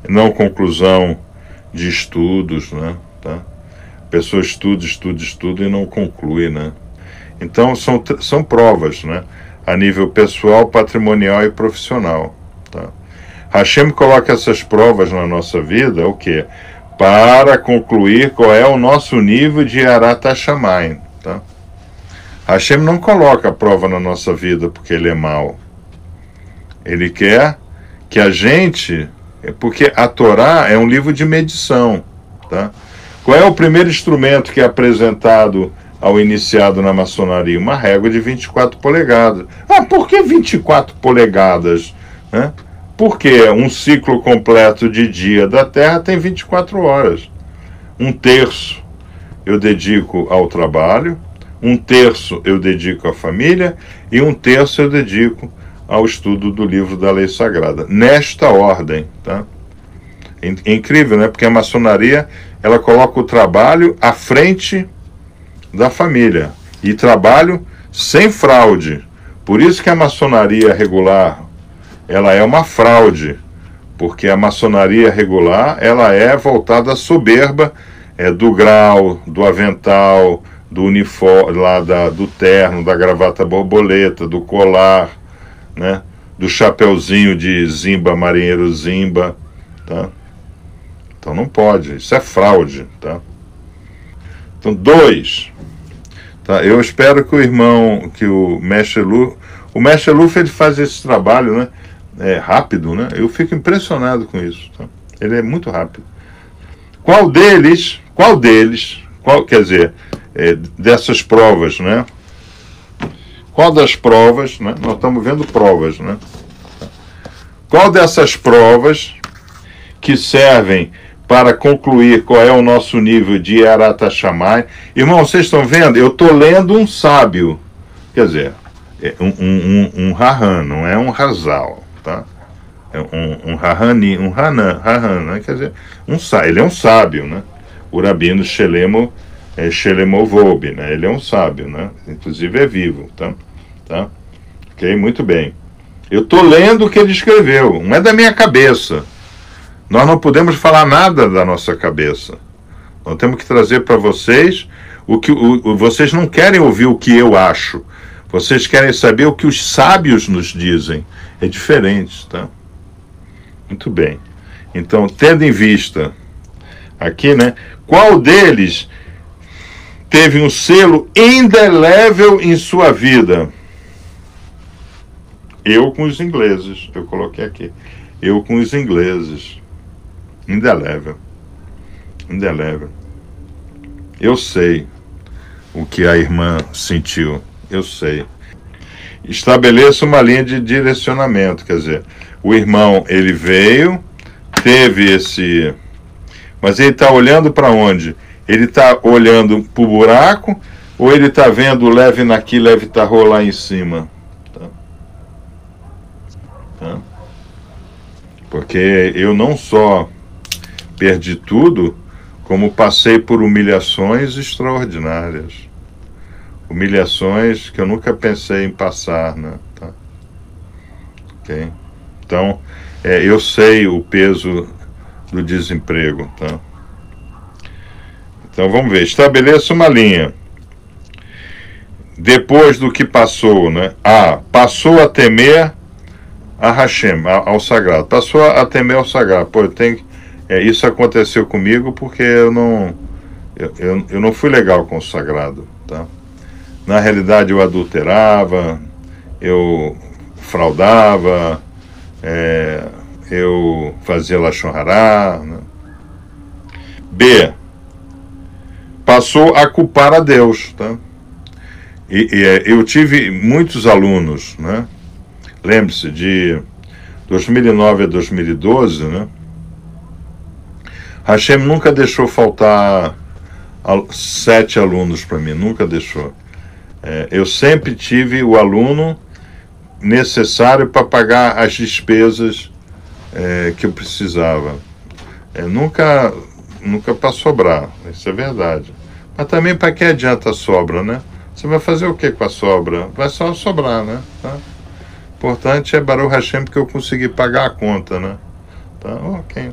não conclusão de estudos, né? Tá? A pessoa estuda e não conclui, né? Então são provas, né? A nível pessoal, patrimonial e profissional, tá? Hashem coloca essas provas na nossa vida, o quê? Para concluir qual é o nosso nível de Yarat HaShamayim, tá? Hashem não coloca a prova na nossa vida porque ele é mau. Ele quer que a gente... Porque a Torá é um livro de medição, tá? Qual é o primeiro instrumento que é apresentado ao iniciado na maçonaria? Uma régua de 24 polegadas. Ah, por que 24 polegadas? Né? Porque um ciclo completo de dia da Terra tem 24 horas. Um terço eu dedico ao trabalho, um terço eu dedico à família e um terço eu dedico ao estudo do livro da lei sagrada. Nesta ordem, tá? É incrível, né? Porque a maçonaria, ela coloca o trabalho à frente da família. E trabalho sem fraude. Por isso que a maçonaria regular, ela é uma fraude. Porque a maçonaria regular, ela é voltada à soberba, do grau, do avental, do uniforme, do terno, da gravata borboleta, do colar, né? Do chapeuzinho de Zimba, marinheiro Zimba, tá? Então não pode, isso é fraude, tá? Então, 2, tá? Eu espero que o Mestre Luf, ele faz esse trabalho, né? Rápido, né? Eu fico impressionado com isso, tá? Ele é muito rápido. Qual deles, quer dizer, dessas provas, né? Qual das provas, né? Nós estamos vendo provas, né? Qual dessas provas que servem para concluir qual é o nosso nível de Yarat HaShamayim? Irmão, vocês estão vendo? Eu estou lendo um sábio, quer dizer, um Rahan, não é um Hazal, tá? É um Rahani, Rahan, né? Quer dizer, ele é um sábio, né? O Rabino Shelemovob, né? Ele é um sábio, né? Inclusive é vivo, tá? Ok, muito bem. Eu estou lendo o que ele escreveu, não é da minha cabeça. Nós não podemos falar nada da nossa cabeça. Nós temos que trazer para vocês vocês não querem ouvir o que eu acho. Vocês querem saber o que os sábios nos dizem. É diferente, tá? Muito bem. Então, tendo em vista aqui, né? Qual deles teve um selo indelével em sua vida? Eu com os ingleses. Eu coloquei aqui. Eu com os ingleses. Indelével. Indelével. Eu sei o que a irmã sentiu. Eu sei. Estabeleça uma linha de direcionamento. Quer dizer, o irmão, ele veio, teve esse... Mas ele está olhando para onde? Ele está olhando para o buraco ou ele está vendo leve naqui, leve tarô lá em cima? Tá? Porque eu não só perdi tudo, como passei por humilhações extraordinárias. Humilhações que eu nunca pensei em passar, né? Tá? Ok? Então, eu sei o peso do desemprego, tá? Então, vamos ver. Estabeleça uma linha. Depois do que passou, né? Passou a temer a Hashem, ao sagrado. Passou a temer ao sagrado. Pô, isso aconteceu comigo porque eu não fui legal com o sagrado, tá? Na realidade, eu adulterava, eu fraudava, eu fazia lashon hará, né? B, passou a culpar a Deus, tá? Eu tive muitos alunos, né? Lembre-se, de 2009 a 2012, né? Hashem nunca deixou faltar 7 alunos para mim, nunca deixou. Eu sempre tive o aluno necessário para pagar as despesas que eu precisava. Nunca para sobrar, isso é verdade. Mas também para que adianta a sobra, né? Você vai fazer o que com a sobra? Vai só sobrar, né? Tá? Importante é Baruch Hashem porque eu consegui pagar a conta, né? Tá? Ok.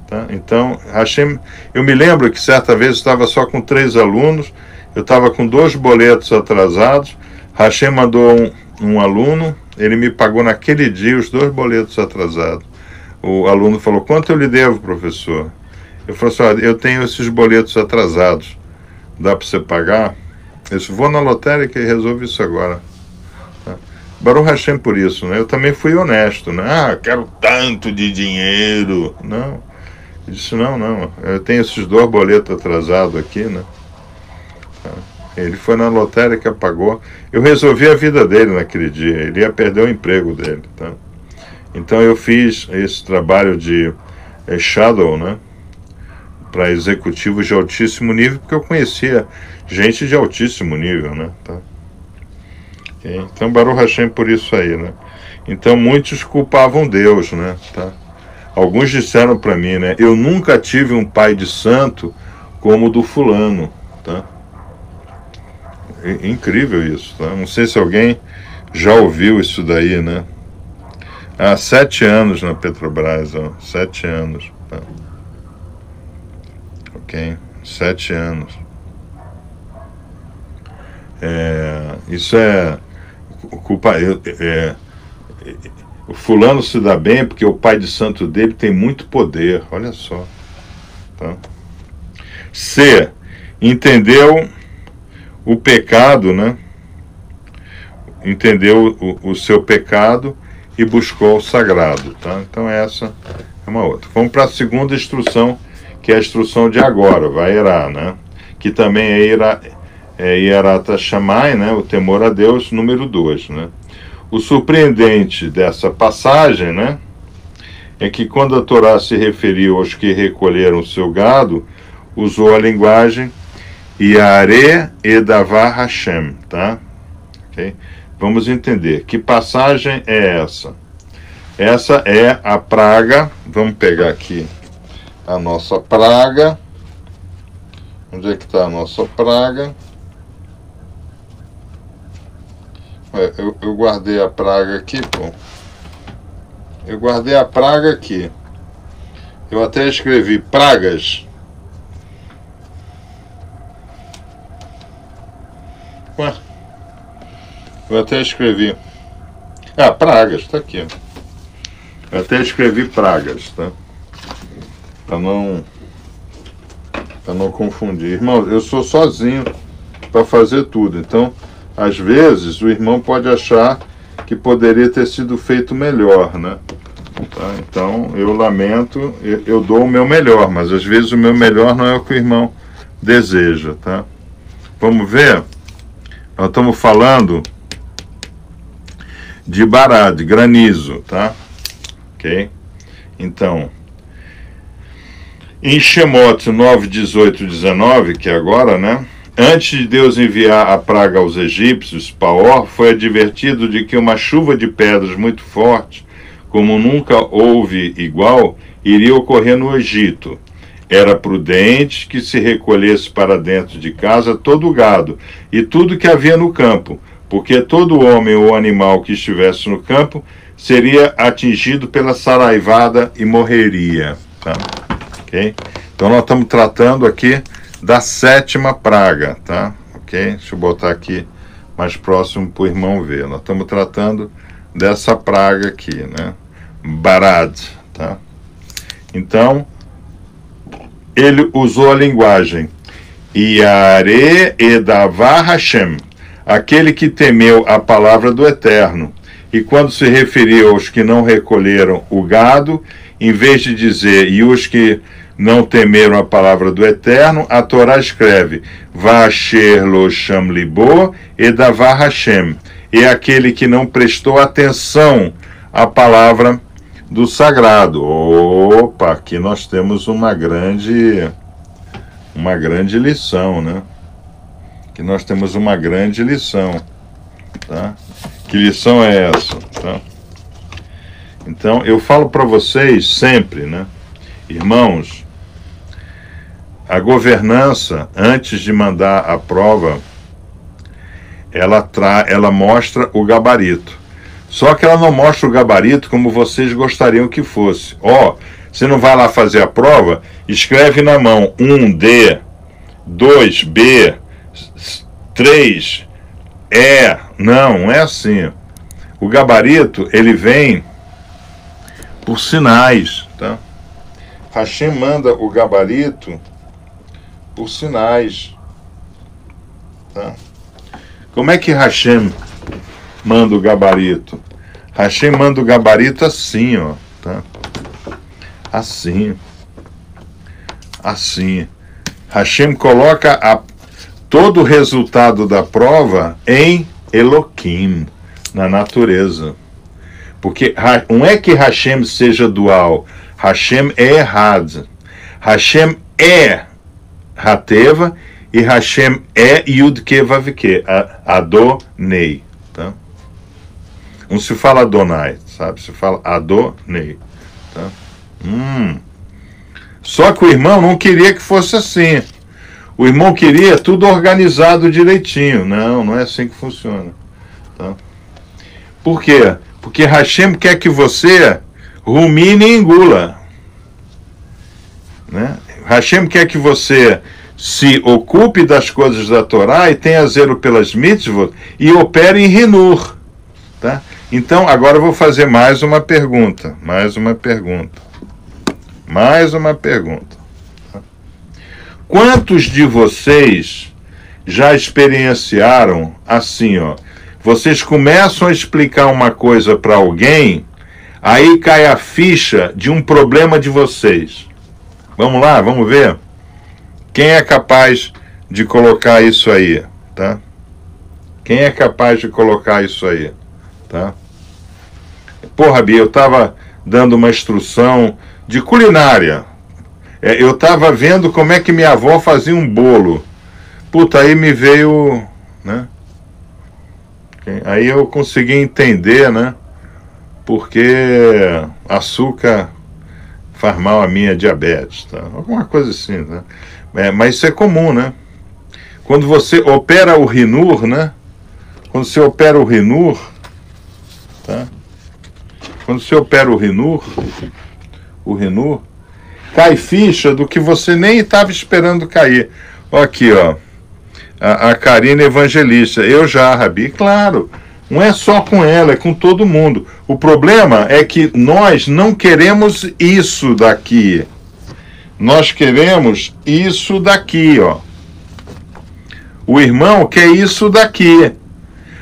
Tá? Então, Hashem, eu me lembro que certa vez eu estava só com 3 alunos, eu estava com 2 boletos atrasados, Hashem mandou um aluno, ele me pagou naquele dia os 2 boletos atrasados. O aluno falou, quanto eu lhe devo, professor? Eu falei assim, olha, eu tenho esses boletos atrasados, dá para você pagar? Eu disse, vou na lotérica e resolvo isso agora. Tá? Baruch Hashem por isso, né? Eu também fui honesto, né? Ah, quero tanto de dinheiro. Não. Eu disse, não, eu tenho esses 2 boletos atrasados aqui, né? Tá? Ele foi na lotérica, pagou. Eu resolvi a vida dele naquele dia, ele ia perder o emprego dele, tá? Então eu fiz esse trabalho de shadow, né? Para executivos de altíssimo nível, porque eu conhecia gente de altíssimo nível, né? Tá? Okay? Então, Baruch Hashem por isso aí, né? Então, muitos culpavam Deus, né? Tá? Alguns disseram para mim, né? Eu nunca tive um pai de santo como o do fulano, tá? Incrível isso, tá? Não sei se alguém já ouviu isso daí, né? Há 7 anos na Petrobras, ó, 7 anos, tá? Ok? 7 anos. Isso é culpa. O fulano se dá bem porque o pai de santo dele tem muito poder. Olha só. Tá? C. Entendeu o pecado, né? Entendeu o seu pecado e buscou o sagrado. Tá? Então essa é uma outra. Vamos para a segunda instrução, que é a instrução de agora, Vairá, né? Que também é Yerat Shammai, né? O temor a Deus, número 2, né? O surpreendente dessa passagem, né? É que quando a Torá se referiu aos que recolheram o seu gado, usou a linguagem Yare Edavar Hashem, tá? Okay? Vamos entender. Que passagem é essa? Essa é a praga. Vamos pegar aqui a nossa praga. Onde é que está a nossa praga? Eu guardei a praga aqui, pô. Eu guardei a praga aqui. Eu até escrevi pragas. Ué? Eu até escrevi. Ah, pragas, tá aqui. Eu até escrevi pragas, tá? Para não confundir. Irmão, eu sou sozinho para fazer tudo. Então, às vezes, o irmão pode achar que poderia ter sido feito melhor, né? Tá? Então, eu lamento, eu dou o meu melhor, mas às vezes o meu melhor não é o que o irmão deseja, tá? Vamos ver? Nós estamos falando de bará, de granizo, tá? Ok? Então, em Shemot 9, 18 e 19, que é agora, né? Antes de Deus enviar a praga aos egípcios, Paor foi advertido de que uma chuva de pedras muito forte, como nunca houve igual, iria ocorrer no Egito. Era prudente que se recolhesse para dentro de casa todo o gado e tudo que havia no campo, porque todo homem ou animal que estivesse no campo seria atingido pela saraivada e morreria. Tá? Okay? Então nós estamos tratando aqui da 7ª praga, tá? Ok? Deixa eu botar aqui mais próximo para o irmão ver. Nós estamos tratando dessa praga aqui, né? Barad, tá? Então, ele usou a linguagem Yare Edavar Hashem, aquele que temeu a palavra do Eterno. E quando se referiu aos que não recolheram o gado, em vez de dizer e os que não temeram a palavra do Eterno, a Torá escreve Vasher lo sham libo edavar Hashem, é aquele que não prestou atenção à palavra do sagrado. Opa, aqui nós temos uma grande lição, né? Aqui nós temos uma grande lição, tá? Que lição é essa, tá? Então, eu falo para vocês sempre, né? Irmãos, a governança, antes de mandar a prova, ela mostra o gabarito. Só que ela não mostra o gabarito como vocês gostariam que fosse. Ó, você não vai lá fazer a prova, escreve na mão 1D, 2B, 3E. Não é assim. O gabarito, ele vem por sinais, tá? Hashem manda o gabarito por sinais, tá? Como é que Hashem manda o gabarito? Hashem manda o gabarito assim, ó, tá? Assim. Assim. Hashem coloca todo o resultado da prova em Elohim, na natureza. Porque não é que Hashem seja dual. Hashem é errado. Hashem é Hateva e Hashem é Yud-Ke Vav-Ke, Adonai, tá? Não se fala Adonai, sabe? Se fala Adonai, tá? Só que o irmão não queria que fosse assim. O irmão queria tudo organizado direitinho. Não, não é assim que funciona, tá? Por quê? Porque Hashem quer que você rumine e engula, né? Hashem quer que você se ocupe das coisas da Torá e tenha zelo pelas mitzvot e opere em Hinur, tá? Então, agora eu vou fazer mais uma pergunta. Tá? Quantos de vocês já experienciaram assim, ó? Vocês começam a explicar uma coisa para alguém, aí cai a ficha de um problema de vocês. Vamos lá, vamos ver? Quem é capaz de colocar isso aí, tá? Quem é capaz de colocar isso aí, tá? Porra, Bia, eu estava dando uma instrução de culinária. Eu estava vendo como é que minha avó fazia um bolo. Puta, aí me veio, né? Aí eu consegui entender, né? Porque açúcar faz mal à minha diabetes, tá? Alguma coisa assim, né? Mas isso é comum, né? Quando você opera o Hinur, né? Quando você opera o Hinur, tá? Quando você opera o Hinur, cai ficha do que você nem estava esperando cair. Ó, aqui, ó. A Karina Evangelista. Eu já, Rabi, claro. Não é só com ela, é com todo mundo. O problema é que nós não queremos isso daqui. Nós queremos isso daqui, ó. O irmão quer isso daqui.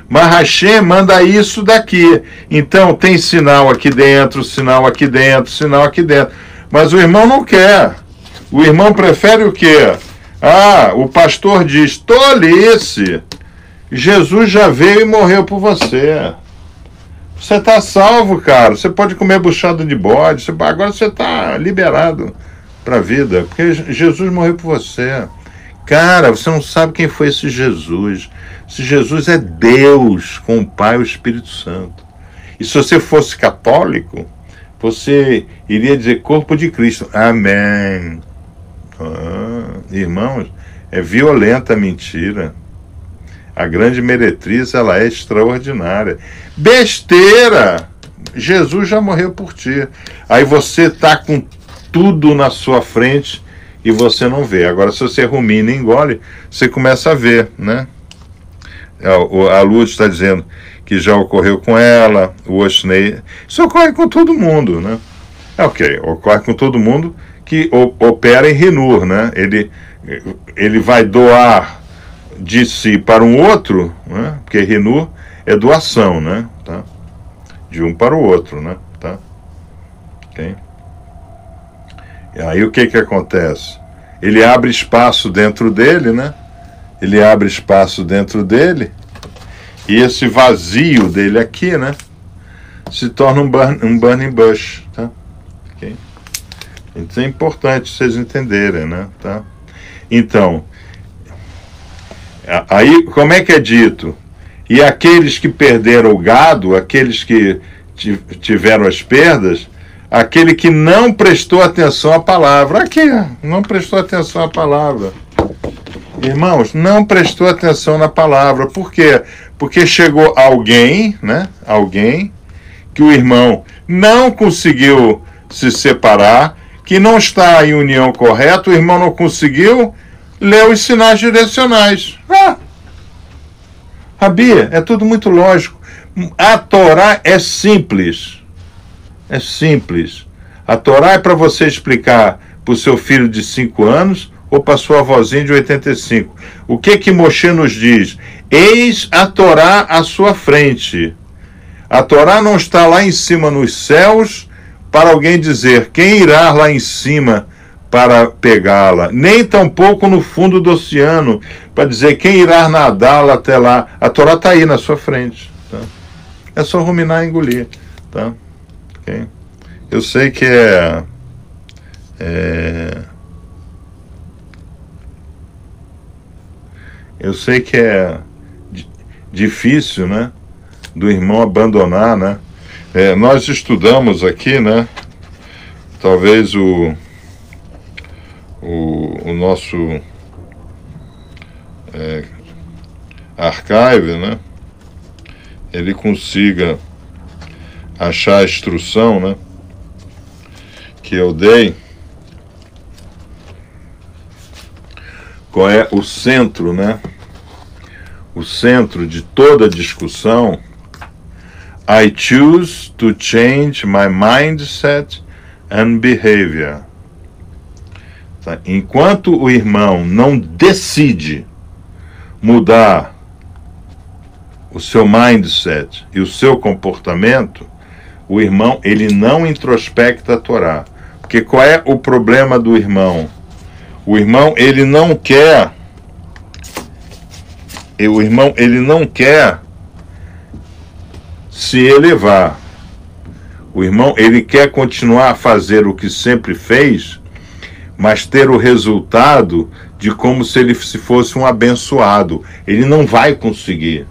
Mas Hashem manda isso daqui. Então tem sinal aqui dentro, sinal aqui dentro, sinal aqui dentro. Mas o irmão não quer. O irmão prefere o quê? Ah, o pastor diz, tolice. Jesus já veio e morreu por você. Você está salvo, cara. Você pode comer buchada de bode. Agora você está liberado para a vida. Porque Jesus morreu por você. Cara, você não sabe quem foi esse Jesus. Esse Jesus é Deus com o Pai e o Espírito Santo. E se você fosse católico, você iria dizer corpo de Cristo. Amém. Irmãos, é violenta a mentira. A grande meretriz, ela é extraordinária. Besteira! Jesus já morreu por ti. Aí você está com tudo na sua frente e você não vê. Agora, se você rumina e engole, você começa a ver, né? A Luz está dizendo que já ocorreu com ela, o Oshnei. Isso ocorre com todo mundo, né? Ok, ocorre com todo mundo que opera em Hinur, né? Ele vai doar de si para um outro, né? Porque Hinur é doação, né? Tá? De um para o outro, né? Tá? Okay? E aí o que acontece? Ele abre espaço dentro dele, né? Ele abre espaço dentro dele e esse vazio dele aqui, né? Se torna um burning bush, tá? Okay? Isso é importante vocês entenderem, né? Tá? Então, aí como é que é dito? E aqueles que perderam o gado, aqueles que tiveram as perdas, aquele que não prestou atenção à palavra. Aqui, não prestou atenção à palavra. Irmãos, não prestou atenção na palavra. Por quê? Porque chegou alguém, né? Alguém que o irmão não conseguiu se separar, que não está em união correta, o irmão não conseguiu ler os sinais direcionais. Rabi, é tudo muito lógico. A Torá é simples. É simples. A Torá é para você explicar para o seu filho de 5 anos ou para sua avózinha de 85. O que Moshe nos diz? Eis a Torá à sua frente. A Torá não está lá em cima nos céus para alguém dizer quem irá lá em cima para pegá-la, nem tampouco no fundo do oceano para dizer quem irá nadá-la até lá. A Torá está aí na sua frente. Tá? É só ruminar e engolir. Tá? Okay? Eu sei que eu sei que é difícil, né, do irmão abandonar, né? Nós estudamos aqui, né, talvez o nosso archive, né, ele consiga achar a instrução, né, que eu dei. Qual é o centro, né? O centro de toda discussão. I choose to change my mindset and behavior. Tá? Enquanto o irmão não decide mudar o seu mindset e o seu comportamento, o irmão, ele não introspecta a Torá. Porque qual é o problema do irmão? O irmão, ele não quer se elevar. O irmão, ele quer continuar a fazer o que sempre fez, mas ter o resultado de como se ele fosse um abençoado. Ele não vai conseguir.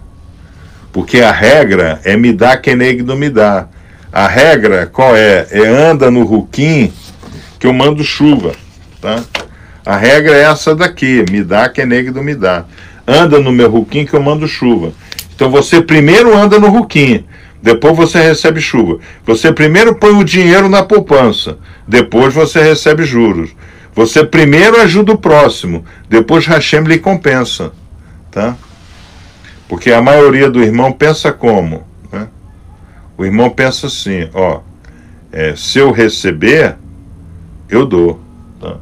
Porque a regra é me dá kenegdo me dá. A regra qual é? É anda no ruquim que eu mando chuva, tá? A regra é essa daqui, me dá kenegdo me dá. Anda no meu ruquim que eu mando chuva. Então você primeiro anda no ruquim, depois você recebe chuva. Você primeiro põe o dinheiro na poupança, depois você recebe juros. Você primeiro ajuda o próximo, depois Hashem lhe compensa, tá? Porque a maioria do irmão pensa como? Né? O irmão pensa assim, se eu receber, eu dou. Tá?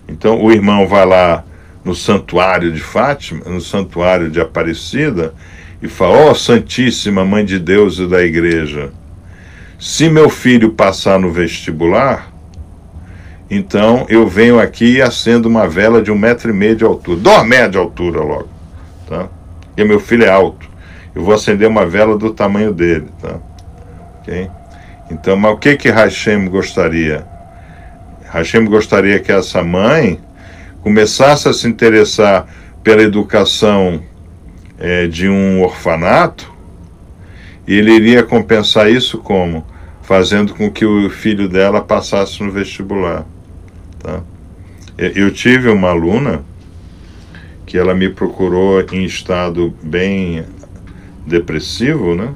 Então o irmão vai lá no santuário de Fátima, no santuário de Aparecida, e fala, Santíssima Mãe de Deus e da Igreja, se meu filho passar no vestibular, então eu venho aqui e acendo uma vela de 1,5 metro de altura, 2 metros de altura logo, tá? Porque meu filho é alto, eu vou acender uma vela do tamanho dele, tá? Okay? Então, mas o que Hashem gostaria? Hashem gostaria que essa mãe começasse a se interessar pela educação de um orfanato, e ele iria compensar isso como? Fazendo com que o filho dela passasse no vestibular. Tá? Eu tive uma aluna que ela me procurou em estado bem depressivo, né?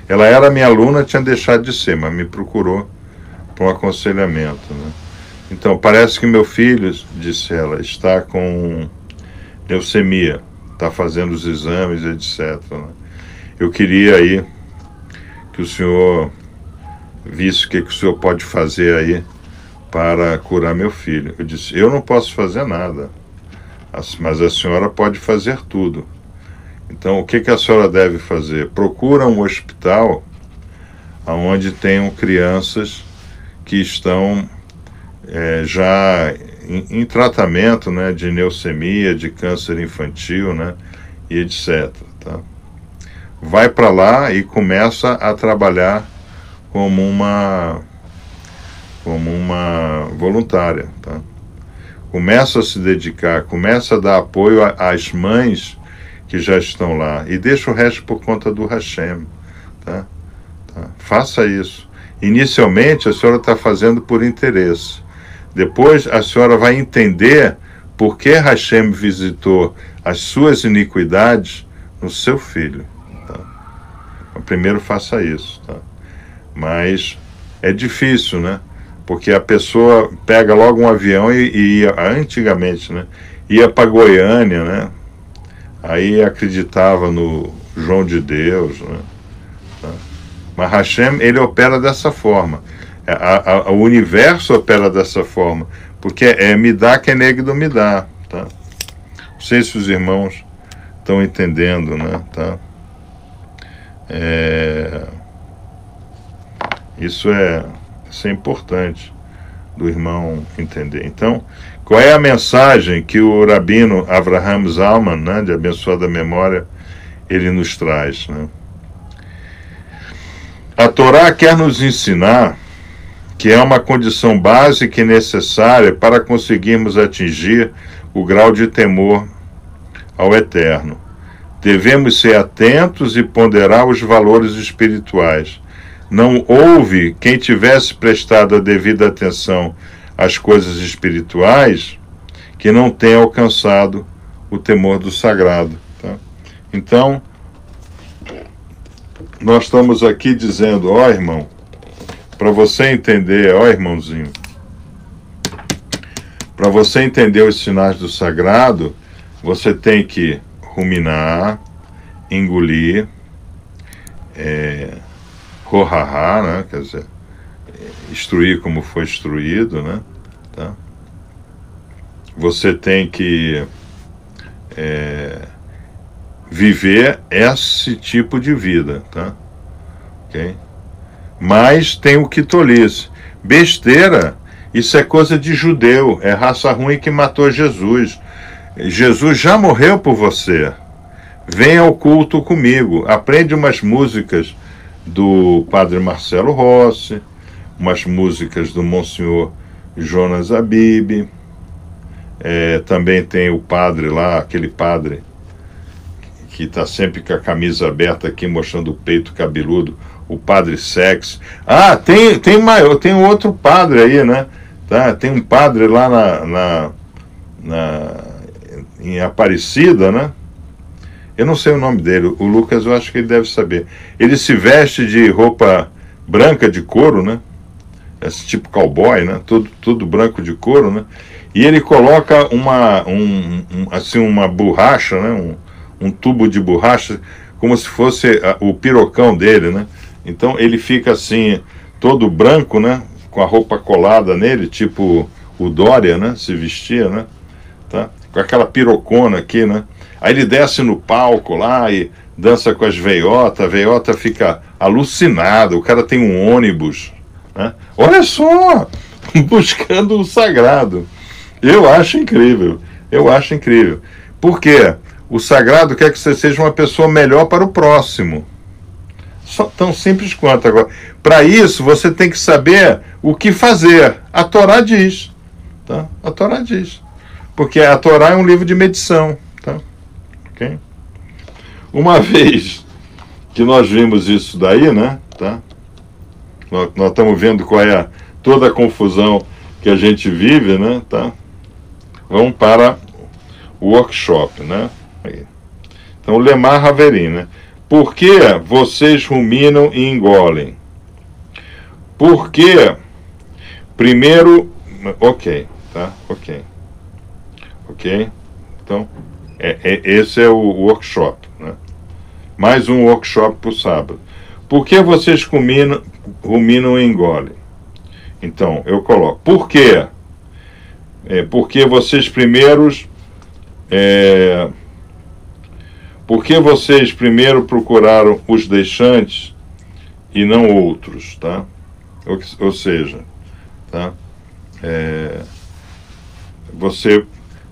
Ela era minha aluna, tinha deixado de ser, mas me procurou para um aconselhamento, né? Então, parece que meu filho, disse ela, está com leucemia, está fazendo os exames, etc. Né? Eu queria aí que o senhor visse o que o senhor pode fazer aí para curar meu filho. Eu disse, eu não posso fazer nada, mas a senhora pode fazer tudo. Então, o que a senhora deve fazer? Procura um hospital onde tenham crianças que estão já em tratamento, né, de leucemia, de câncer infantil, né, e etc. Tá? Vai para lá e começa a trabalhar como uma voluntária. Tá? Começa a se dedicar, começa a dar apoio às mães que já estão lá, e deixa o resto por conta do Hashem. Tá? Faça isso. Inicialmente a senhora está fazendo por interesse. Depois a senhora vai entender por que Hashem visitou as suas iniquidades no seu filho. Tá? Primeiro faça isso. Tá? mas é difícil, né? Porque a pessoa pega logo um avião e ia, antigamente, né? Ia para Goiânia, né? Aí acreditava no João de Deus, né? Mas Hashem, ele opera dessa forma. O universo opera dessa forma, porque é Midá que é negdo Midá, tá? Não sei se os irmãos estão entendendo, né? Tá? Isso é importante do irmão entender. Então, qual é a mensagem que o Rabino Avraham Zalman, né, de abençoada memória, ele nos traz, né? A Torá quer nos ensinar que é uma condição básica e necessária para conseguirmos atingir o grau de temor ao Eterno. Devemos ser atentos e ponderar os valores espirituais. Não houve quem tivesse prestado a devida atenção às coisas espirituais que não tenha alcançado o temor do sagrado. Tá? Então, nós estamos aqui dizendo, ó irmão, para você entender, ó irmãozinho, para você entender os sinais do sagrado, você tem que ruminar, engolir, rohahá, né? Quer dizer, instruir como foi instruído, né? Tá? Você tem que viver esse tipo de vida, tá? Ok? Mas tem o que tolice. Besteira, isso é coisa de judeu, é raça ruim que matou Jesus. Jesus já morreu por você. Venha ao culto comigo. Aprende umas músicas do padre Marcelo Rossi, umas músicas do Monsenhor Jonas Abib. Também tem o padre lá, aquele padre que está sempre com a camisa aberta aqui, mostrando o peito cabeludo, o padre Sex. Ah, tem outro padre aí, né? Tá? Tem um padre lá em Aparecida, né? Eu não sei o nome dele, o Lucas eu acho que ele deve saber. Ele se veste de roupa branca de couro, né? Esse tipo cowboy, né? Tudo branco de couro, né? E ele coloca uma borracha, né? Um tubo de borracha, como se fosse o pirocão dele, né? Então ele fica assim, todo branco, né? Com a roupa colada nele, tipo o Dória, né? Se vestia, né? Tá? Com aquela pirocona aqui, né? Aí ele desce no palco lá e dança com as veiotas, a veiota fica alucinada, o cara tem um ônibus, né? Olha só, buscando o sagrado. Eu acho incrível, Por quê? O sagrado quer que você seja uma pessoa melhor para o próximo. Só tão simples quanto agora. Para isso, você tem que saber o que fazer. A Torá diz. Tá? A Torá diz. Porque a Torá é um livro de medição. Tá? Okay? Uma vez que nós vimos isso daí, né? Tá? Nós estamos vendo qual é toda a confusão que a gente vive, né? Tá? Vamos para o workshop, né? Aí. Então, Lemar Haverim, né? Por que vocês ruminam e engolem? Porque, primeiro, ok, tá? Ok. Então, esse é o workshop, né? Mais um workshop para o sábado. Por que vocês ruminam e engolem? Então, eu coloco. Por quê? Porque vocês Porque vocês primeiro procuraram os deixantes e não outros, tá? Ou seja, tá? Você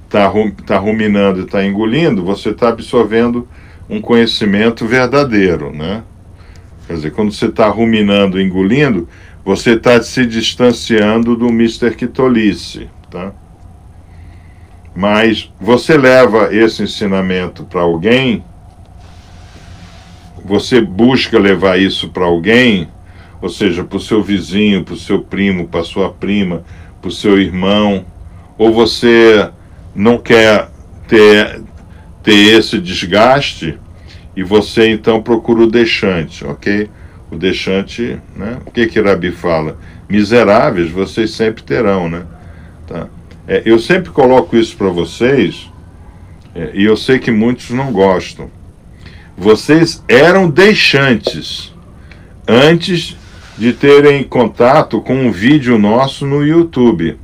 está ruminando e está engolindo, você está absorvendo um conhecimento verdadeiro, né? Quer dizer, quando você está ruminando e engolindo, você está se distanciando do Mr. Kitolice, tá? Mas você leva esse ensinamento para alguém, você busca levar isso para alguém, ou seja, para o seu vizinho, para o seu primo, para a sua prima, para o seu irmão, ou você não quer ter esse desgaste e você então procura o deixante, ok? O deixante, né? O que Rabi fala? Miseráveis vocês sempre terão, né? Tá? Eu sempre coloco isso para vocês, e eu sei que muitos não gostam. Vocês eram deixantes antes de terem contato com um vídeo nosso no YouTube.